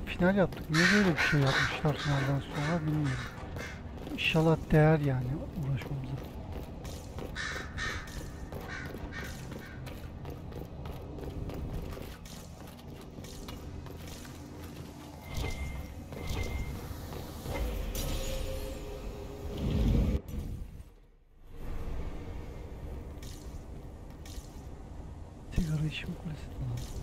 Final yaptık. Niye böyle bir şey yapmışlar finalden sonra bilmiyorum. İnşallah değer yani uğraşmamıza. Sigara içme kulesi lazım.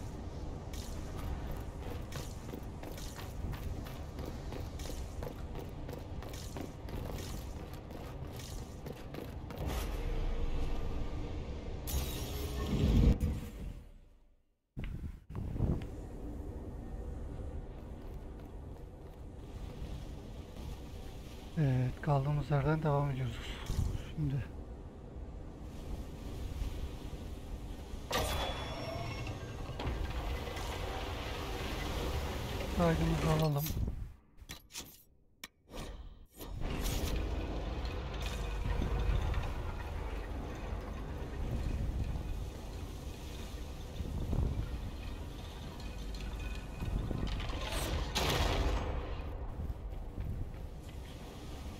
Evet, kaldığımız yerden devam ediyoruz. Şimdi kaydımızı alalım.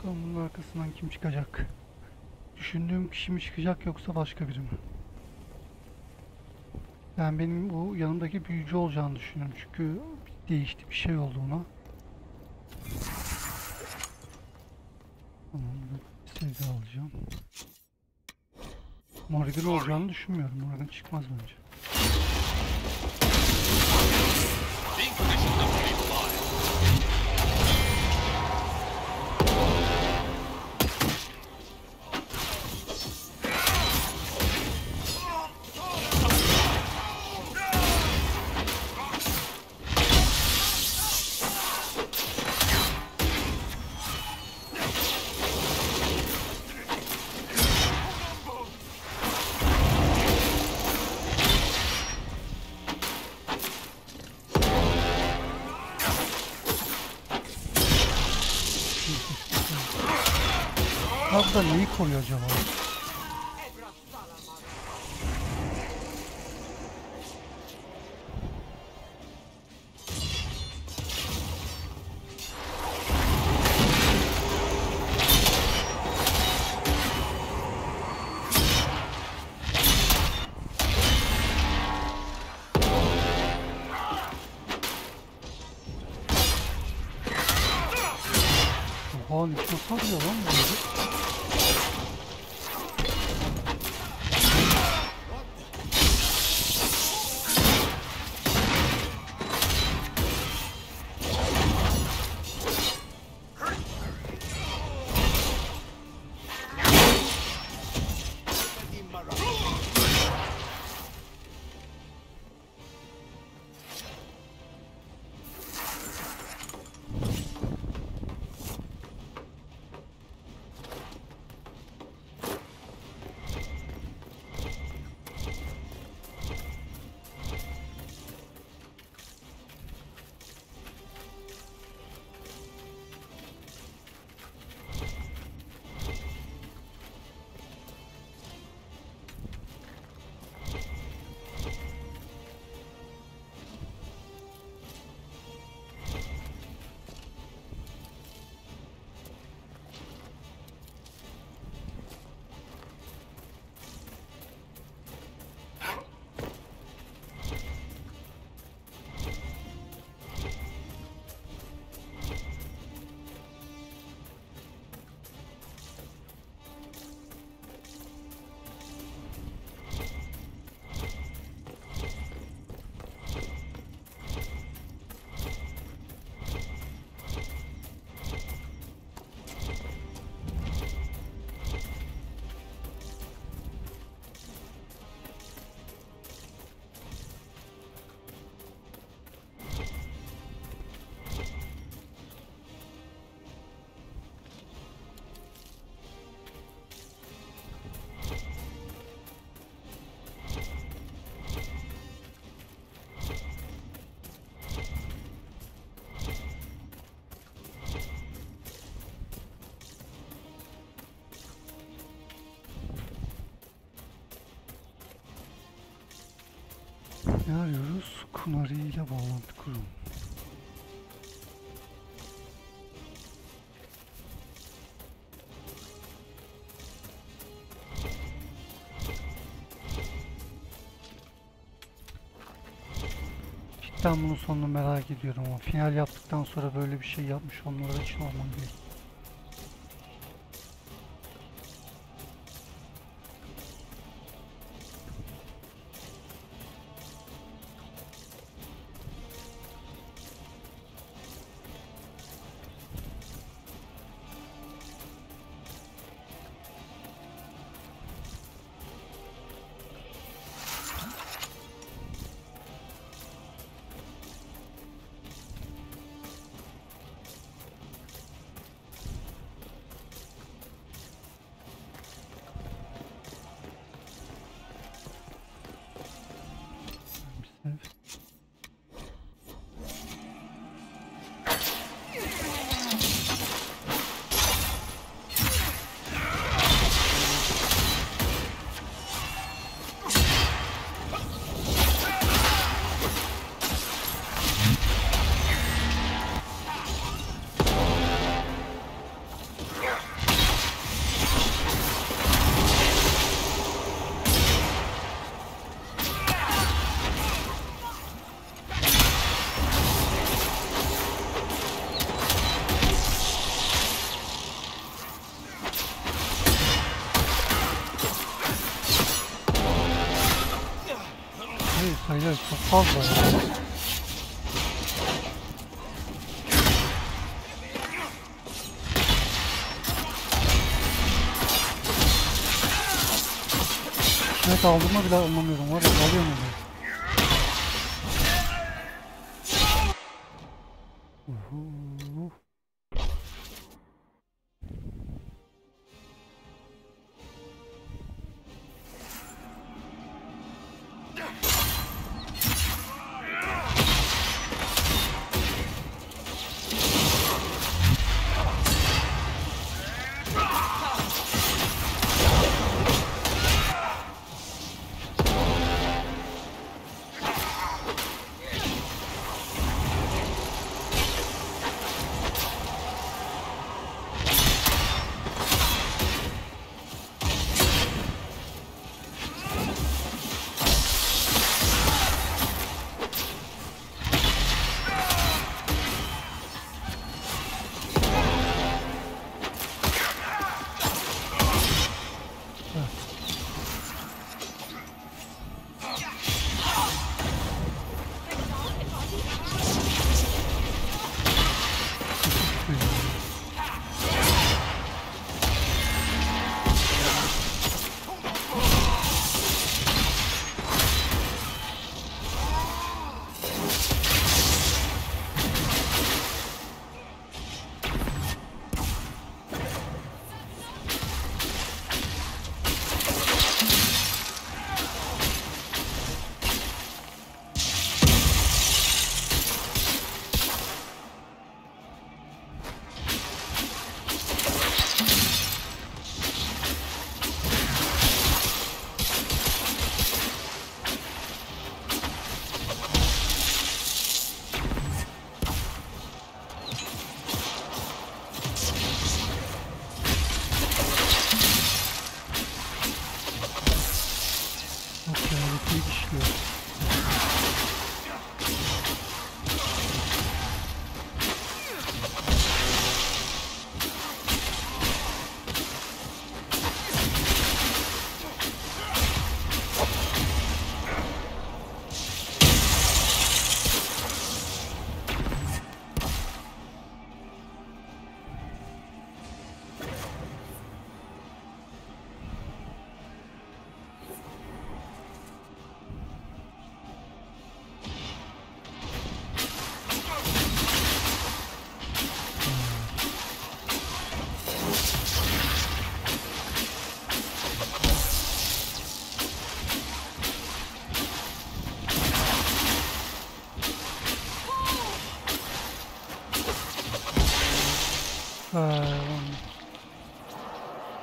Bunun arkasından kim çıkacak? Düşündüğüm kişi mi çıkacak yoksa başka biri mi? Yani benim bu yanımdaki büyücü olacağını düşünüyorum çünkü değişti, bir şey oldu ona. Tamam, bir sevgi alacağım. Morgan olacağını düşünmüyorum. Morgan çıkmaz bence. Burada neyi koruyor acaba? Oha, ne çok sarıyor lan bu. Ne arıyoruz? Kunari ile bağlantı kurun. Ben bunun sonunu merak ediyorum ama final yaptıktan sonra böyle bir şey yapmış olmaları hiç normal değil. Sayılar çok fazla ya. Evet, aldığımı bile anlamıyorum. Var ya, alıyorum onu.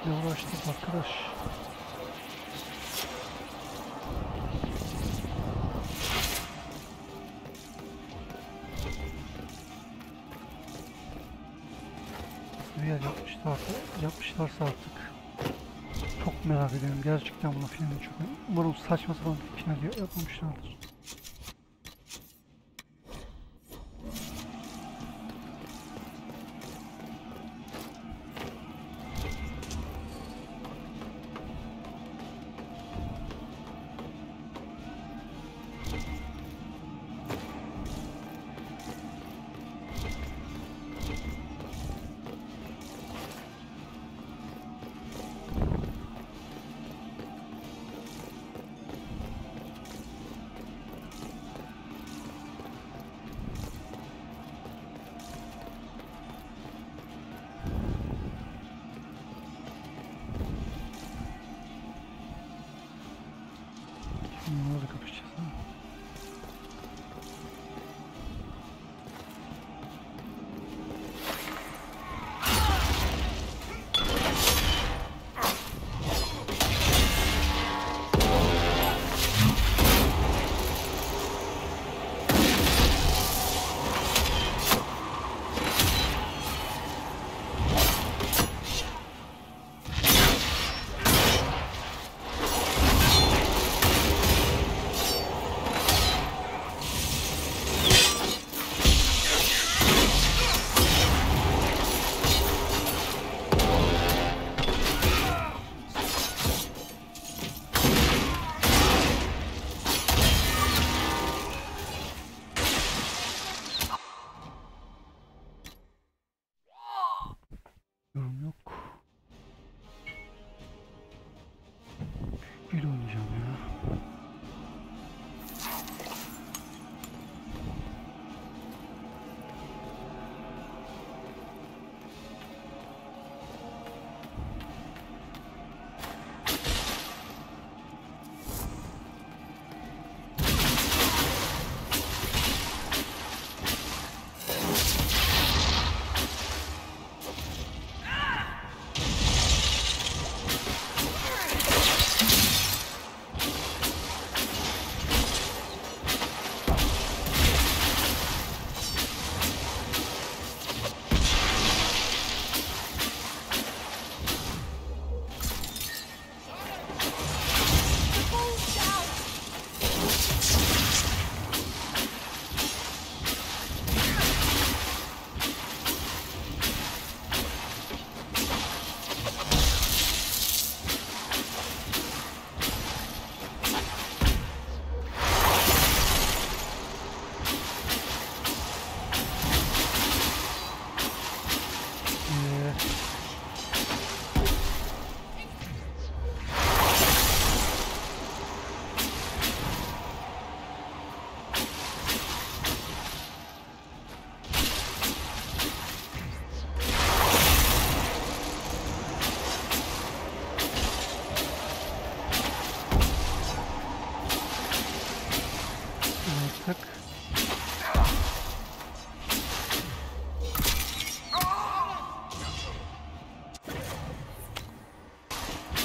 Ne uğraştık arkadaş. yer yapmışlarsa artık çok merak ediyorum. Gerçekten bunun filmini çok. Umarım saçma sapan bir final yapmamışlardır. Bunlarla kapışacağız ha. Yorum yok. Bir oynayacağım ya.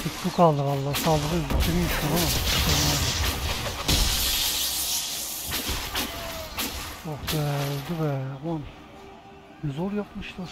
Tuttu kaldı vallahi, saldırı bitireyim şunu ama. Oh be, öldü be. Ulan ne zor yapmışlar.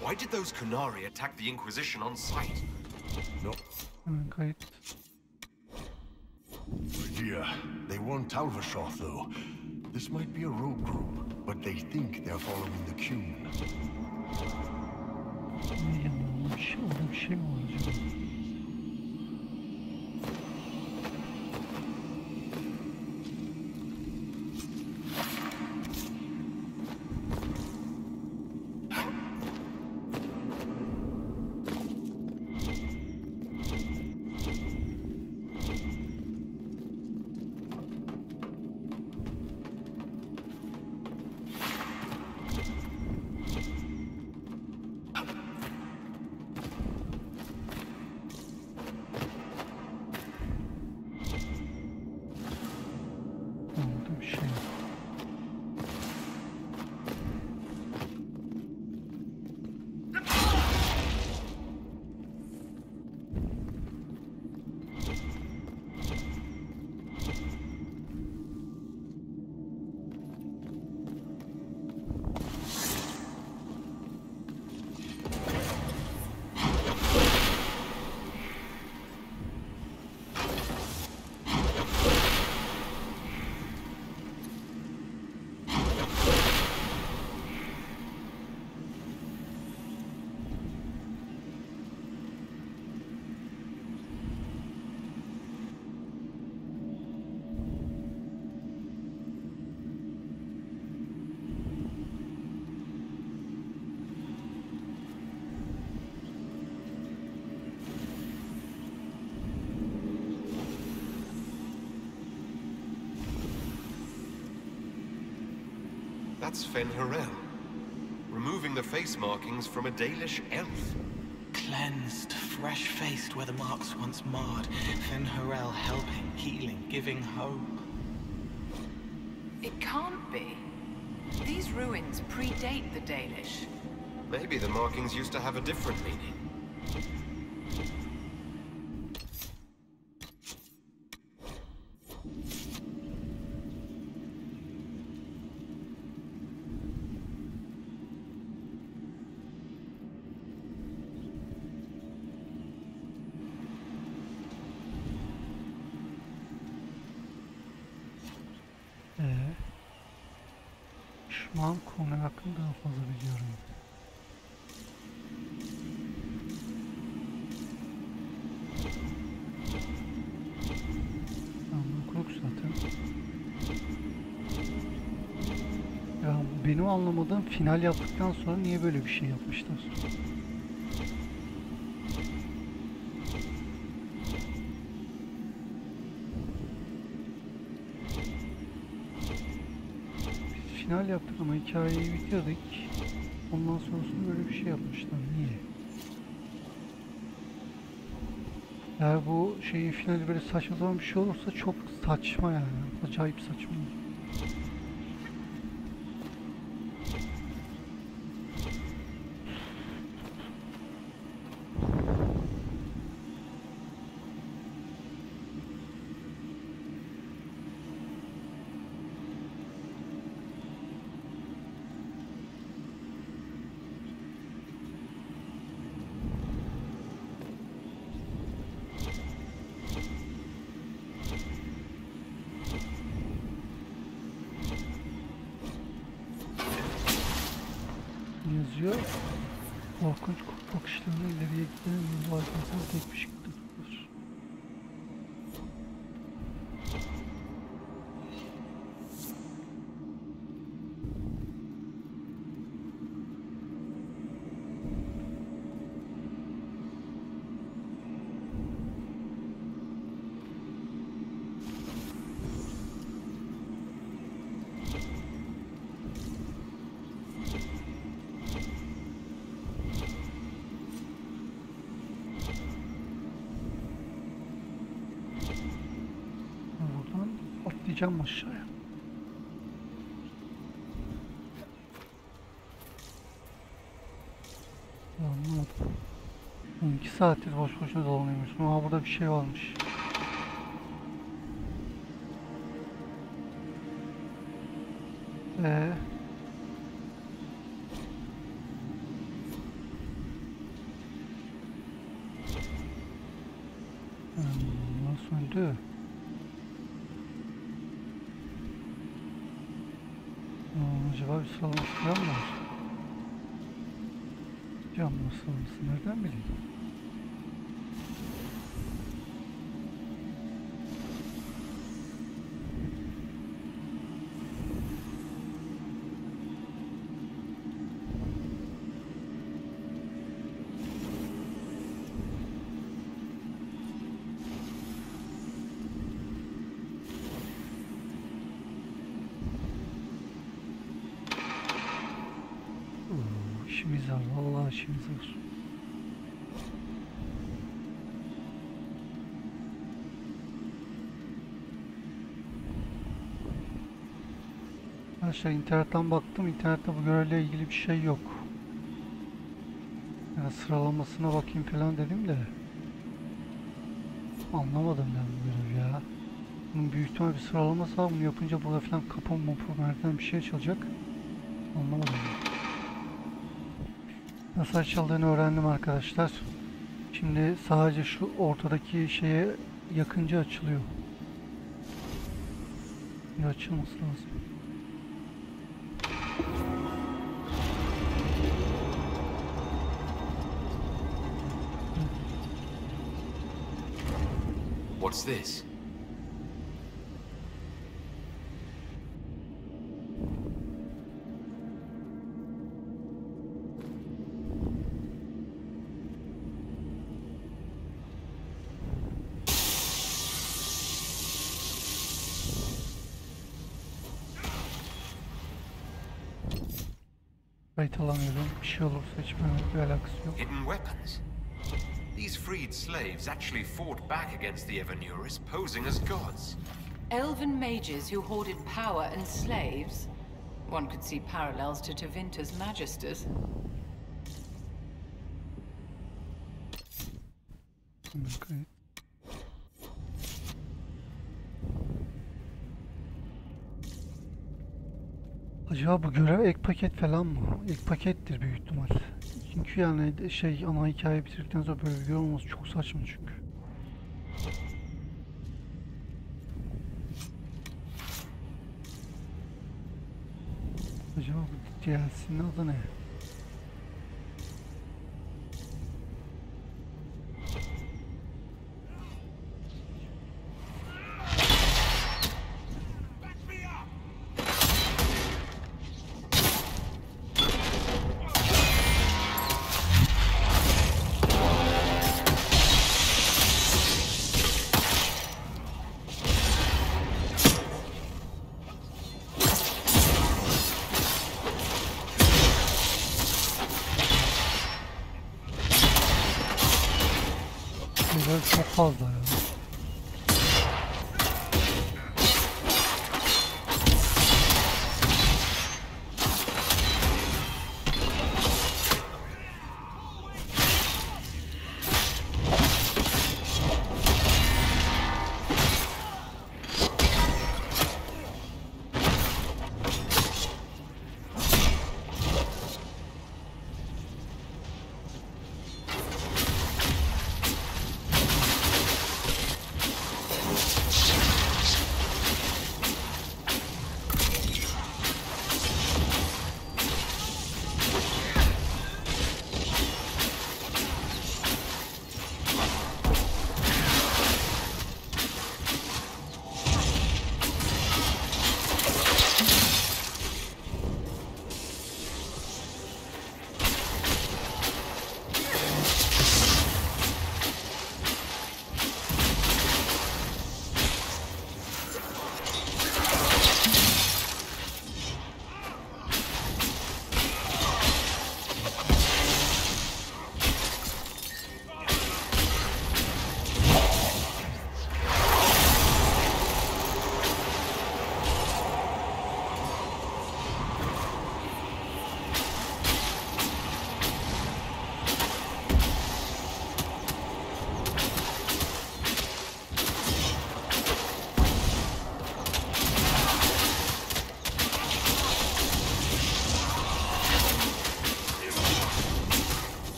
Why did those Kunari attack the Inquisition on sight? No. Kayıt. Dear, they weren't Alvershoth though. This might be a rogue group, but they think they're following the Qun. Ne yanılmış? Orada bir şey mi var acaba? Orada bir şey yok. That's Fen Harel, removing the face markings from a Dalish elf. Cleansed, fresh-faced where the marks once marred. Fen Harel helping, healing, giving hope. It can't be. These ruins predate the Dalish. Maybe the markings used to have a different meaning. Şu an konu hakkında daha fazla biliyorum. Bunu okuduk zaten. Ya benim anlamadığım final yaptıktan sonra niye böyle bir şey yapmışlar? Final yaptık ama hikayeyi bitirdik. Ondan sonrasında böyle bir şey yapmışlar. Niye? Eğer bu şeyin finali böyle saçma sapan bir şey olursa çok saçma yani. Acayip saçma. Yazıyor. Korkunç bakışlarını ileriye giden yolu arkasında tek bir şekilde tutulur. Atlayacağım aşağıya. Anladım. 2 saattir boş boşuna dolanıyormuşsun. Ama burada bir şey varmış. Nasıl öldü? Acaba bir sıralaması falan mı var? Cam sıralaması nereden bileyim? İşimiz var, vallahi işimiz var. Arkadaşlar internetten baktım, internette bu görevle ilgili bir şey yok. Yani sıralamasına bakayım falan dedim de anlamadım ben bu görevi ya. Bunun büyük ihtimal bir sıralaması var, bunu yapınca burada falan kapı nereden bir şey açılacak. Anlamadım. Nasıl açıldığını öğrendim arkadaşlar. Şimdi sadece şu ortadaki şeye yakınca açılıyor. Bir açılması lazım. What's this? Kayıt alamıyorum. Bir şey olursa hiç benimle bir alakası yok. Hidden weapons. These freed slaves actually fought back against the Evanurus, posing as gods. Elven mages who hoarded power and slaves? One could see parallels to Tevinter's magisters. Okay. Acaba bu görev ek paket falan mı? Ek pakettir büyük ihtimal. Çünkü yani ana hikaye bitirdikten sonra böyle bir görev olması çok saçma çünkü. Acaba bu DLC'nin adı ne? Çok fazla ya.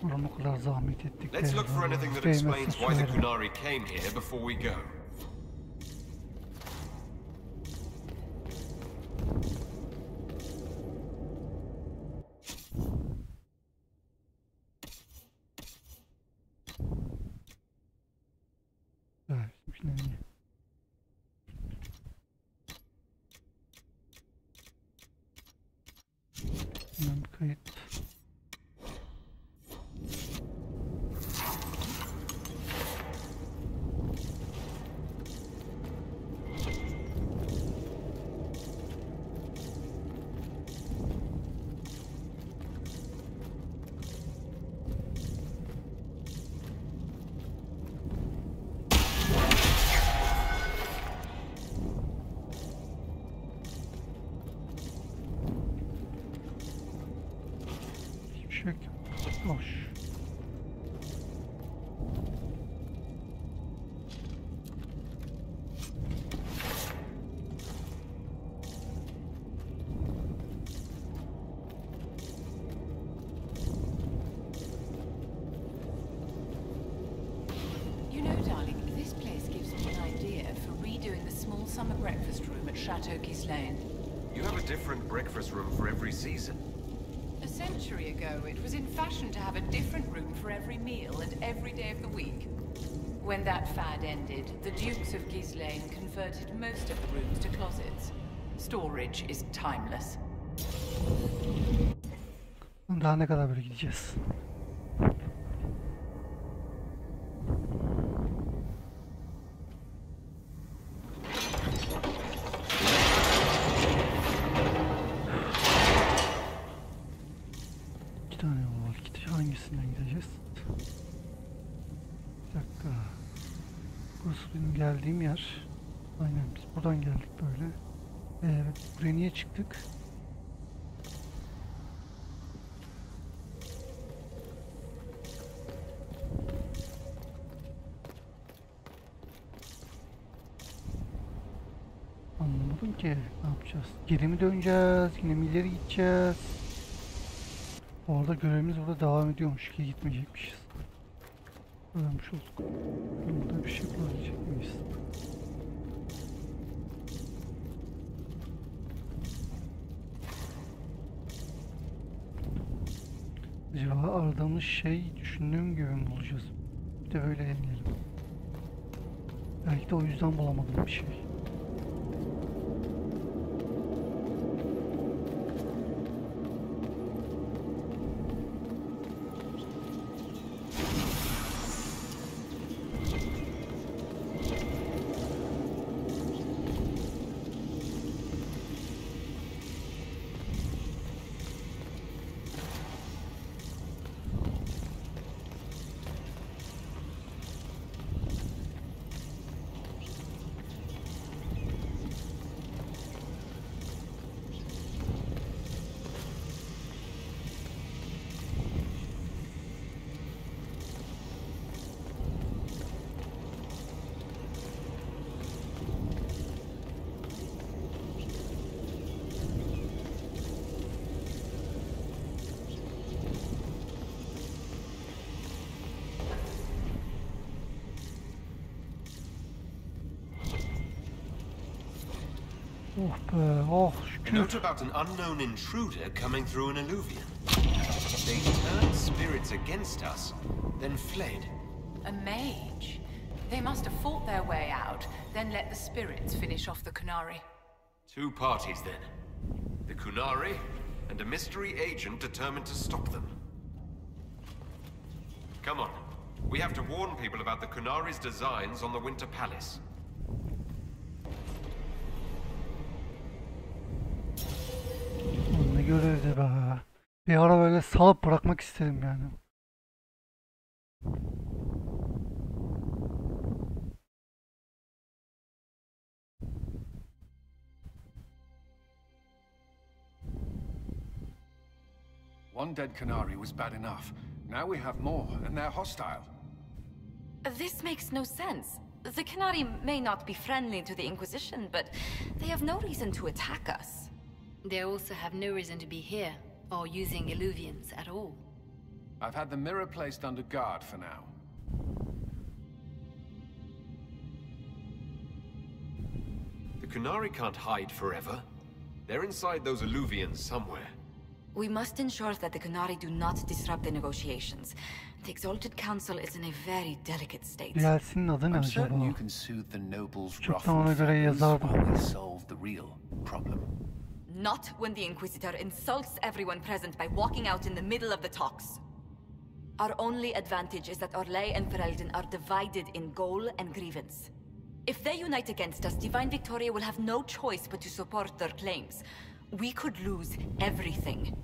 Ulan o kadar zahmet ettik. Let's look for anything that explains why the Kunari came here before we go. Evet, şimdi iyi. Hemen bir kayıt. Boş. You know, darling, this place gives me an idea for redoing the small summer breakfast room at Chateau Gislaine. You have a different breakfast room for every season. A century ago, it was in fashion to have a different room for every meal and every day of the week. When that fad ended, the Dukes of Gislaine converted most of the rooms to closets. Storage is timeless. Daha ne kadar böyle gideceğiz? İki tane yol var. Hangisinden gideceğiz? Bir dakika. Burası benim geldiğim yer. Aynen biz buradan geldik böyle. Evet, buraya niye çıktık? Anlamadım ki. Ne yapacağız? Geri mi döneceğiz? Yine mi ileri gideceğiz? Orada görevimiz burada devam ediyormuş ki gitmeyecekmişiz. Öğrenmiş olduk. Burada bir şey bulabilecek miyiz? Acaba aradığımız şey düşündüğüm gibi mi bulacağız? Bir de böyle deneyelim. Belki de o yüzden bulamadım bir şey. A note about an unknown intruder coming through an alluvion. They turned spirits against us, then fled. A mage? They must have fought their way out, then let the spirits finish off the Kunari. Two parties then. The Kunari and a mystery agent determined to stop them. Come on. We have to warn people about the Kunari's designs on the Winter Palace. Ne görevdi be. Bir ara böyle salıp bırakmak istedim yani. One dead Kunari was bad enough. Now we have more, and they're hostile. This makes no sense. The Kunari may not be friendly to the Inquisition, but they have no reason to attack us. They also have no reason to be here, or using illuvians at all. I've had the mirror placed under guard for now. The Kunari can't hide forever. They're inside those alluvians somewhere. We must ensure that the Kunari do not disrupt the negotiations. The Exalted Council is in a very delicate state. Diyelsinin adı ne I'm certain acaba? you can soothe the nobles' Çoktan ona ruffled göre feathers yazardım. while we solve the real problem. Not when the Inquisitor insults everyone present by walking out in the middle of the talks. Our only advantage is that Orlais and Ferelden are divided in goal and grievance. If they unite against us, Divine Victoria will have no choice but to support their claims. We could lose everything.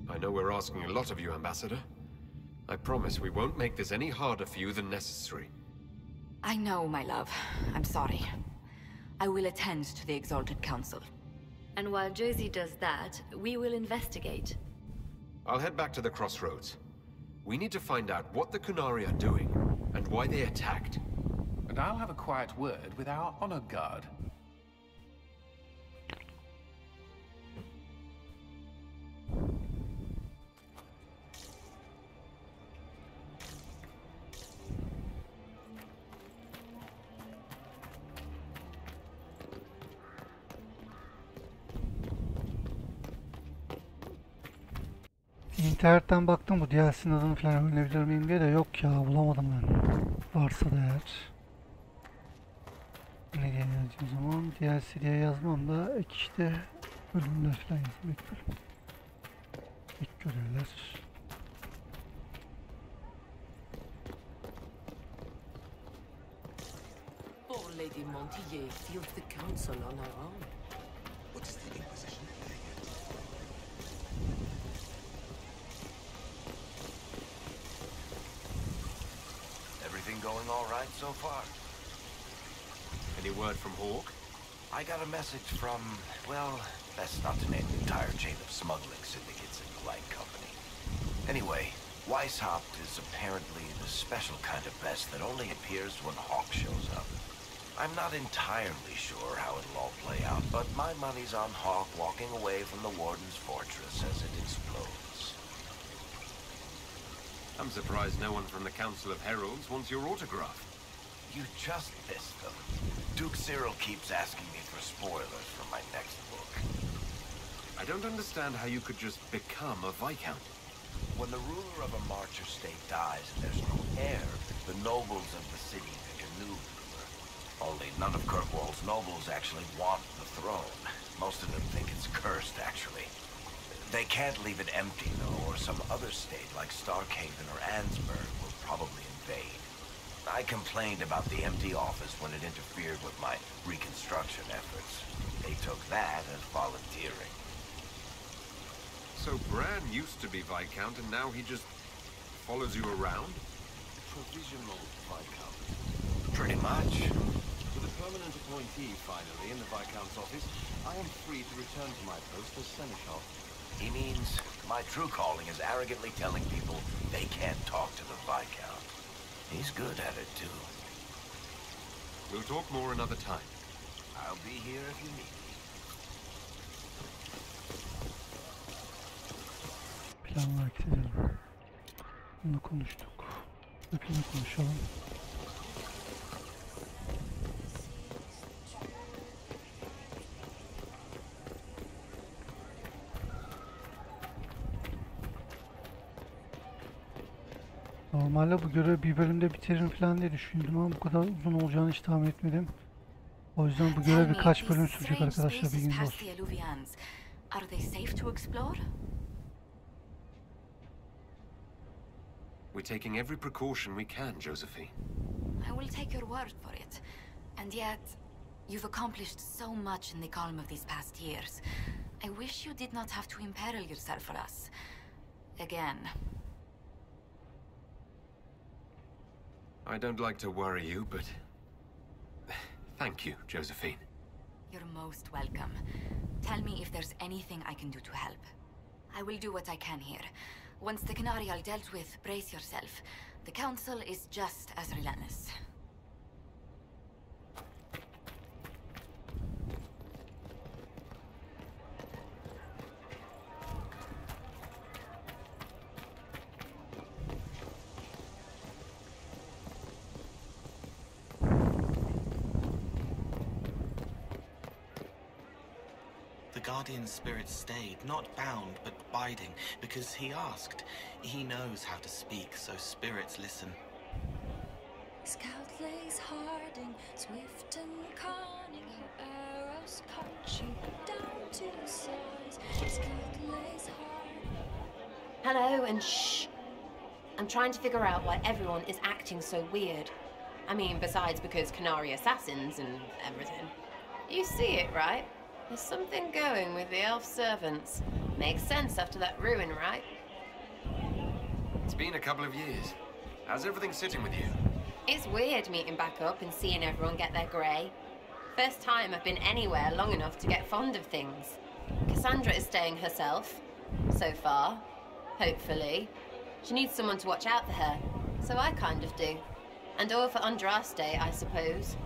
I know we're asking a lot of you, Ambassador. I promise we won't make this any harder for you than necessary. I know, my love. I'm sorry. I will attend to the Exalted Council. And while Josie does that, we will investigate. I'll head back to the crossroads. We need to find out what the Kunari are doing, and why they attacked. And I'll have a quiet word with our honor guard. İnternetten baktım bu DLC'nin adını falan öğrenebilir miyim diye de yok ya, bulamadım ben. Varsa da eğer. Ne diye yazacağım o zaman? DLC diye yazmam da ek işte bölümler falan yazayım. Ek bölüm. Ek görevler. Poor Lady Montier feels the council on her own. What is the Inquisition playing at? Everything going all right so far? Any word from Hawk? I got a message from, well, best not to name the entire chain of smuggling syndicates in polite company. Anyway, Weishaupt is apparently the special kind of pest that only appears when Hawk shows up. I'm not entirely sure how it'll all play out, but my money's on Hawk walking away from the Warden's fortress as it explodes. I'm surprised no one from the Council of Heralds wants your autograph. You just missed them. Duke Cyril keeps asking me for spoilers for my next book. I don't understand how you could just become a Viscount. When the ruler of a Marcher state dies and there's no heir, the nobles of the city pick a new ruler. Only none of Kirkwall's nobles actually want the throne. Most of them think it's cursed, actually. They can't leave it empty, though, or some other state like Starkhaven or Ansburg will probably invade. I complained about the empty office when it interfered with my reconstruction efforts. They took that as volunteering. So Bran used to be Viscount, and now he just follows you around? Provisional Viscount. Pretty much. With a permanent appointee, finally, in the Viscount's office, I am free to return to my post as Seneschal. He means my true calling is arrogantly telling people they can't talk to the Viscount. He's good at it, too. We'll talk more another time. I'll be here if you need me. Planla hareket edelim. Bunu konuştuk. Öpünü konuşalım. Normalde bu görevi bir bölümde bitiririm falan diye düşündüm ama bu kadar uzun olacağını hiç tahmin etmedim. O yüzden bu görev birkaç bölüm sürecek arkadaşlar, bilginiz olsun. Are they safe to explore? We're taking every precaution we can, Josephine. I will take your word for it. And yet, you've accomplished so much in the calm of these past years. I wish you did not have to imperil yourself for us. Again. I don't like to worry you, but thank you, Josephine. You're most welcome. Tell me if there's anything I can do to help. I will do what I can here. Once the Canary are dealt with, brace yourself. The Council is just as relentless. guardian spirit stayed, not bound, but biding, because he asked. He knows how to speak, so spirits listen. Scout lays harding, swift and cunning, her arrows catching down to the sides. Scout lays harding. Hello, and shh. I'm trying to figure out why everyone is acting so weird. I mean, besides because Canary assassins and everything. You see it, right? There's something going with the elf servants. Makes sense after that ruin, right? It's been a couple of years. How's everything sitting with you? It's weird meeting back up and seeing everyone get their grey. First time I've been anywhere long enough to get fond of things. Cassandra is staying herself, so far. Hopefully. She needs someone to watch out for her, so I kind of do. And all for Andraste, I suppose.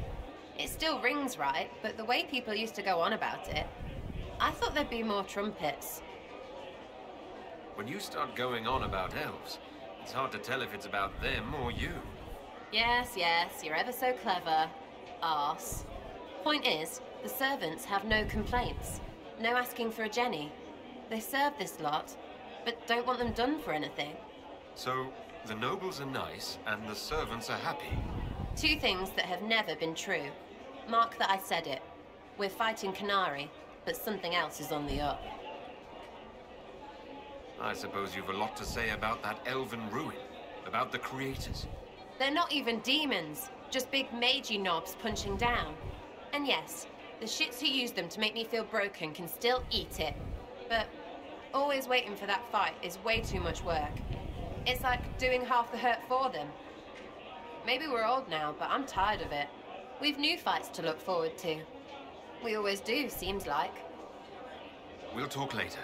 It still rings right, but the way people used to go on about it, I thought there'd be more trumpets. When you start going on about elves, it's hard to tell if it's about them or you. Yes, you're ever so clever. Arse. Point is, the servants have no complaints. No asking for a Jenny. They serve this lot, but don't want them done for anything. So, the nobles are nice, and the servants are happy. Two things that have never been true. Mark that I said it. We're fighting Canary, but something else is on the up. I suppose you've a lot to say about that elven ruin, about the creators. They're not even demons, just big magey knobs punching down. And yes, the shits who use them to make me feel broken can still eat it. But always waiting for that fight is way too much work. It's like doing half the hurt for them. Maybe we're old now, but I'm tired of it. We've new fights to look forward to. We always do, seems like. We'll talk later.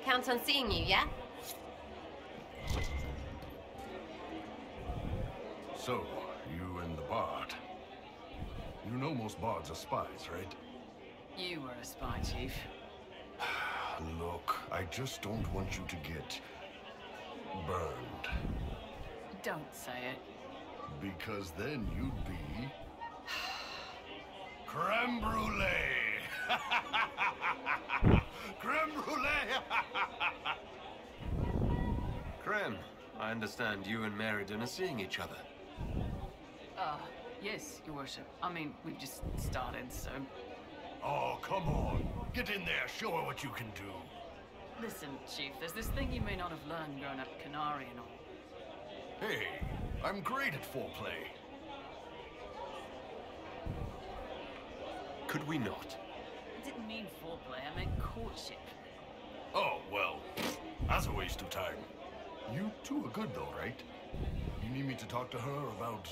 Count on seeing you, yeah? So, you and the bard. You know most bards are spies, right? You were a spy, Chief. Look, I just don't want you to get burned. Don't say it. Because then you'd be creme brulee. Creme brulee. Creme, I understand you and Meriden are seeing each other. Yes, Your Worship. I mean, we've just started, so... Oh, come on. Get in there, show her what you can do. Listen, Chief, there's this thing you may not have learned growing up Canary and all. Hey, I'm great at foreplay. Could we not? I didn't mean foreplay, I meant courtship. Oh, well, that's a waste of time. You two are good though, right? You need me to talk to her about...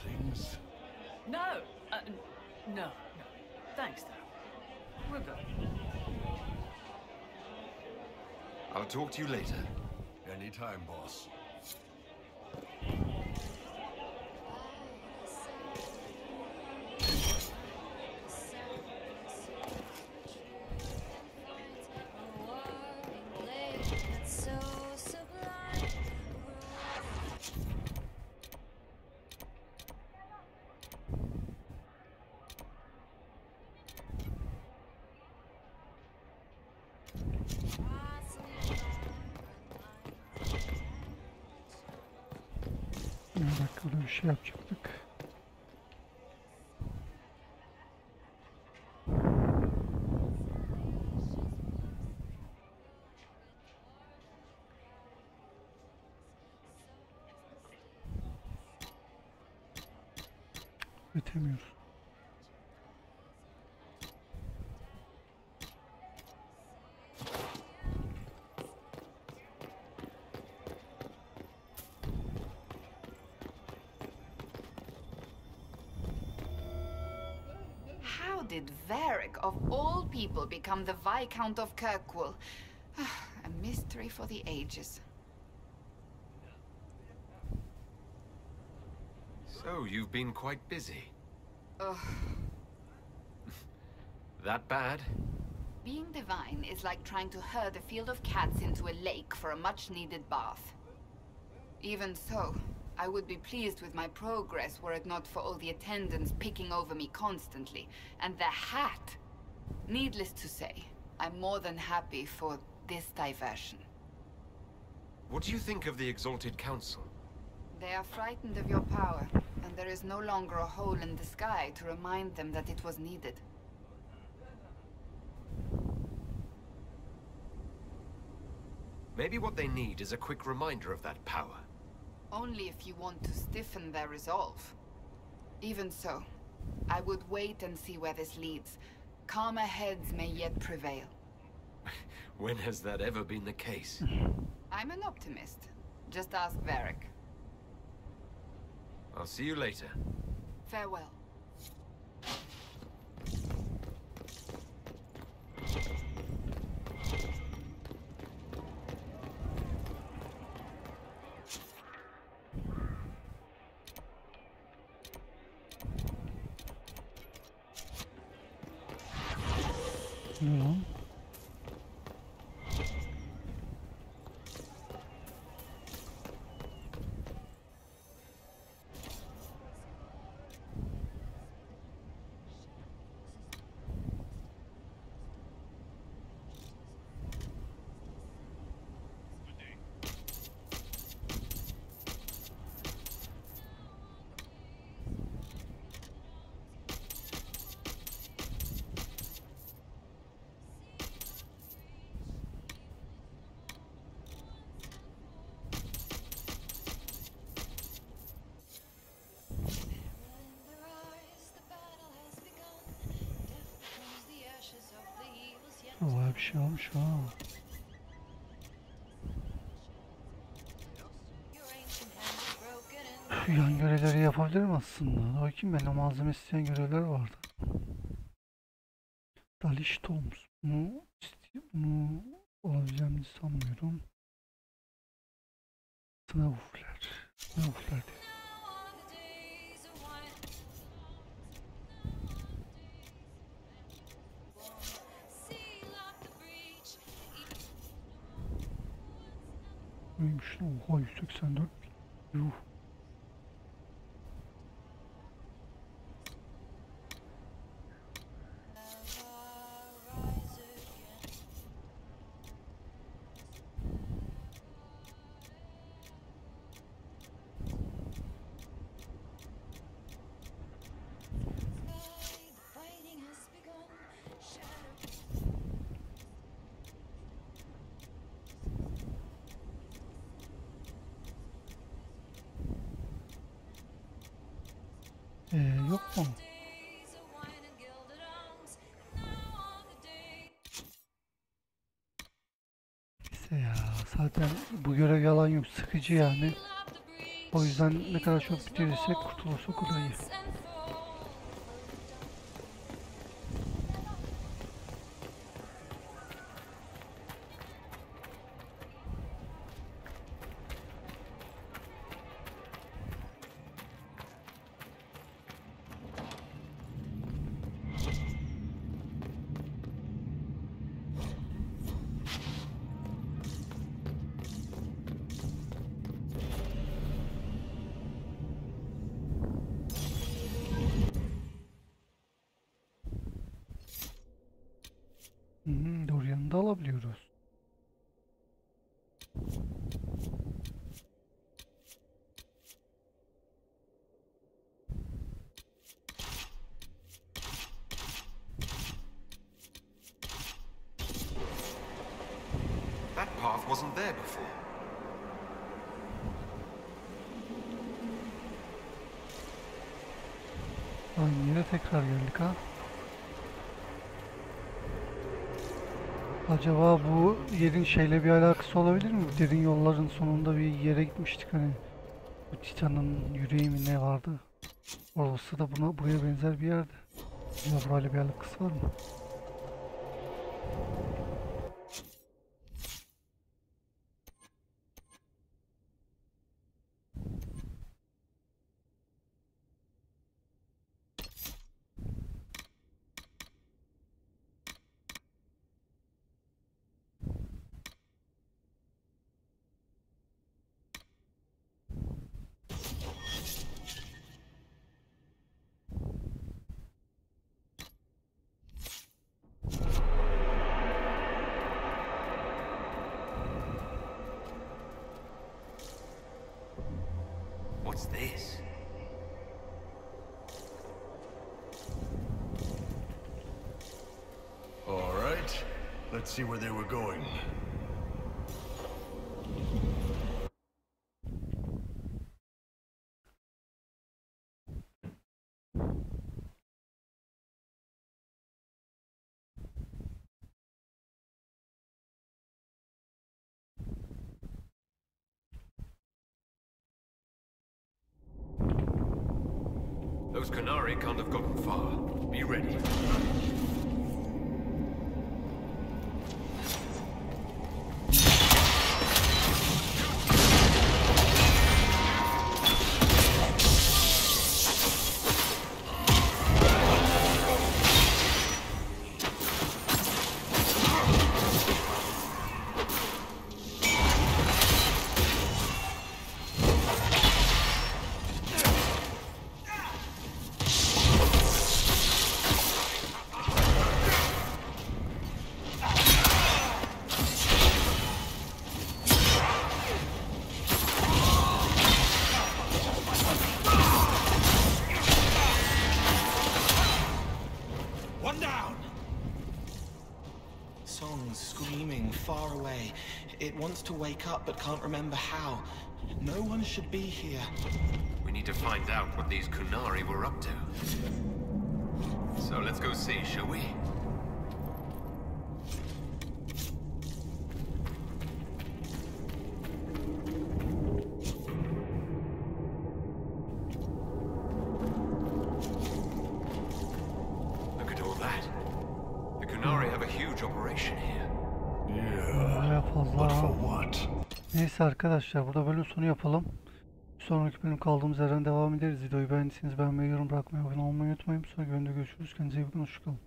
things? No! No. Thanks, though. We're good. I'll talk to you later. Anytime, boss. Bir dakika bir şey yapacaktık. Bitemiyoruz. How did Varric, of all people, become the Viscount of Kirkwall? A mystery for the ages. So, you've been quite busy. Ugh. That bad? Being divine is like trying to herd a field of cats into a lake for a much-needed bath. Even so, I would be pleased with my progress were it not for all the attendants picking over me constantly, and the hat. Needless to say, I'm more than happy for this diversion. What do you think of the Exalted Council? They are frightened of your power, and there is no longer a hole in the sky to remind them that it was needed. Maybe what they need is a quick reminder of that power. Only if you want to stiffen their resolve. Even so, I would wait and see where this leads. Calmer heads may yet prevail. When has that ever been the case? I'm an optimist. Just ask Varric. I'll see you later. Farewell. Ne lan? Vay bir şey olmuş ha. Şu yan görevleri yapabilirim aslında. Bakayım ben o malzeme isteyen görevler vardı. Daliş Toms. Bunu olabileceğini sanmıyorum. Sınavufler. Sınavufler diye. Neymiş lan? Oha 184 bin. Yuh. Yok mu? Neyse ya, zaten bu görev yalan yok, sıkıcı yani. O yüzden ne kadar çok bitirirsek kurtulursa o kadar iyi. Dorian'ı da alabiliyoruz. That path wasn't there before. Aynı yere tekrar geldik ha. Acaba bu yerin şeyle bir alakası olabilir mi? Derin yolların sonunda bir yere gitmiştik hani. Bu Titan'ın yüreği mi ne vardı? Orası da buraya benzer bir yerde. Ya burayla bir alakası var mı? this? All right. Let's see where they were going. Those Canary can't have gotten far. Be ready. Far away. It wants to wake up but can't remember how. No one should be here. We need to find out what these Kunari were up to. So let's go see, shall we? Look at all that. The Kunari have a huge operation here. Baya fazla. Neyse arkadaşlar, burada bölüm sonu yapalım. Bir sonraki bölüm kaldığımız yerden devam ederiz. Videoyu beğendiyseniz beğenmeyi, yorum bırakmayı, abone olmayı unutmayın. Bir sonraki bölümde görüşürüz. Kendinize iyi bakın. Hoşçakalın.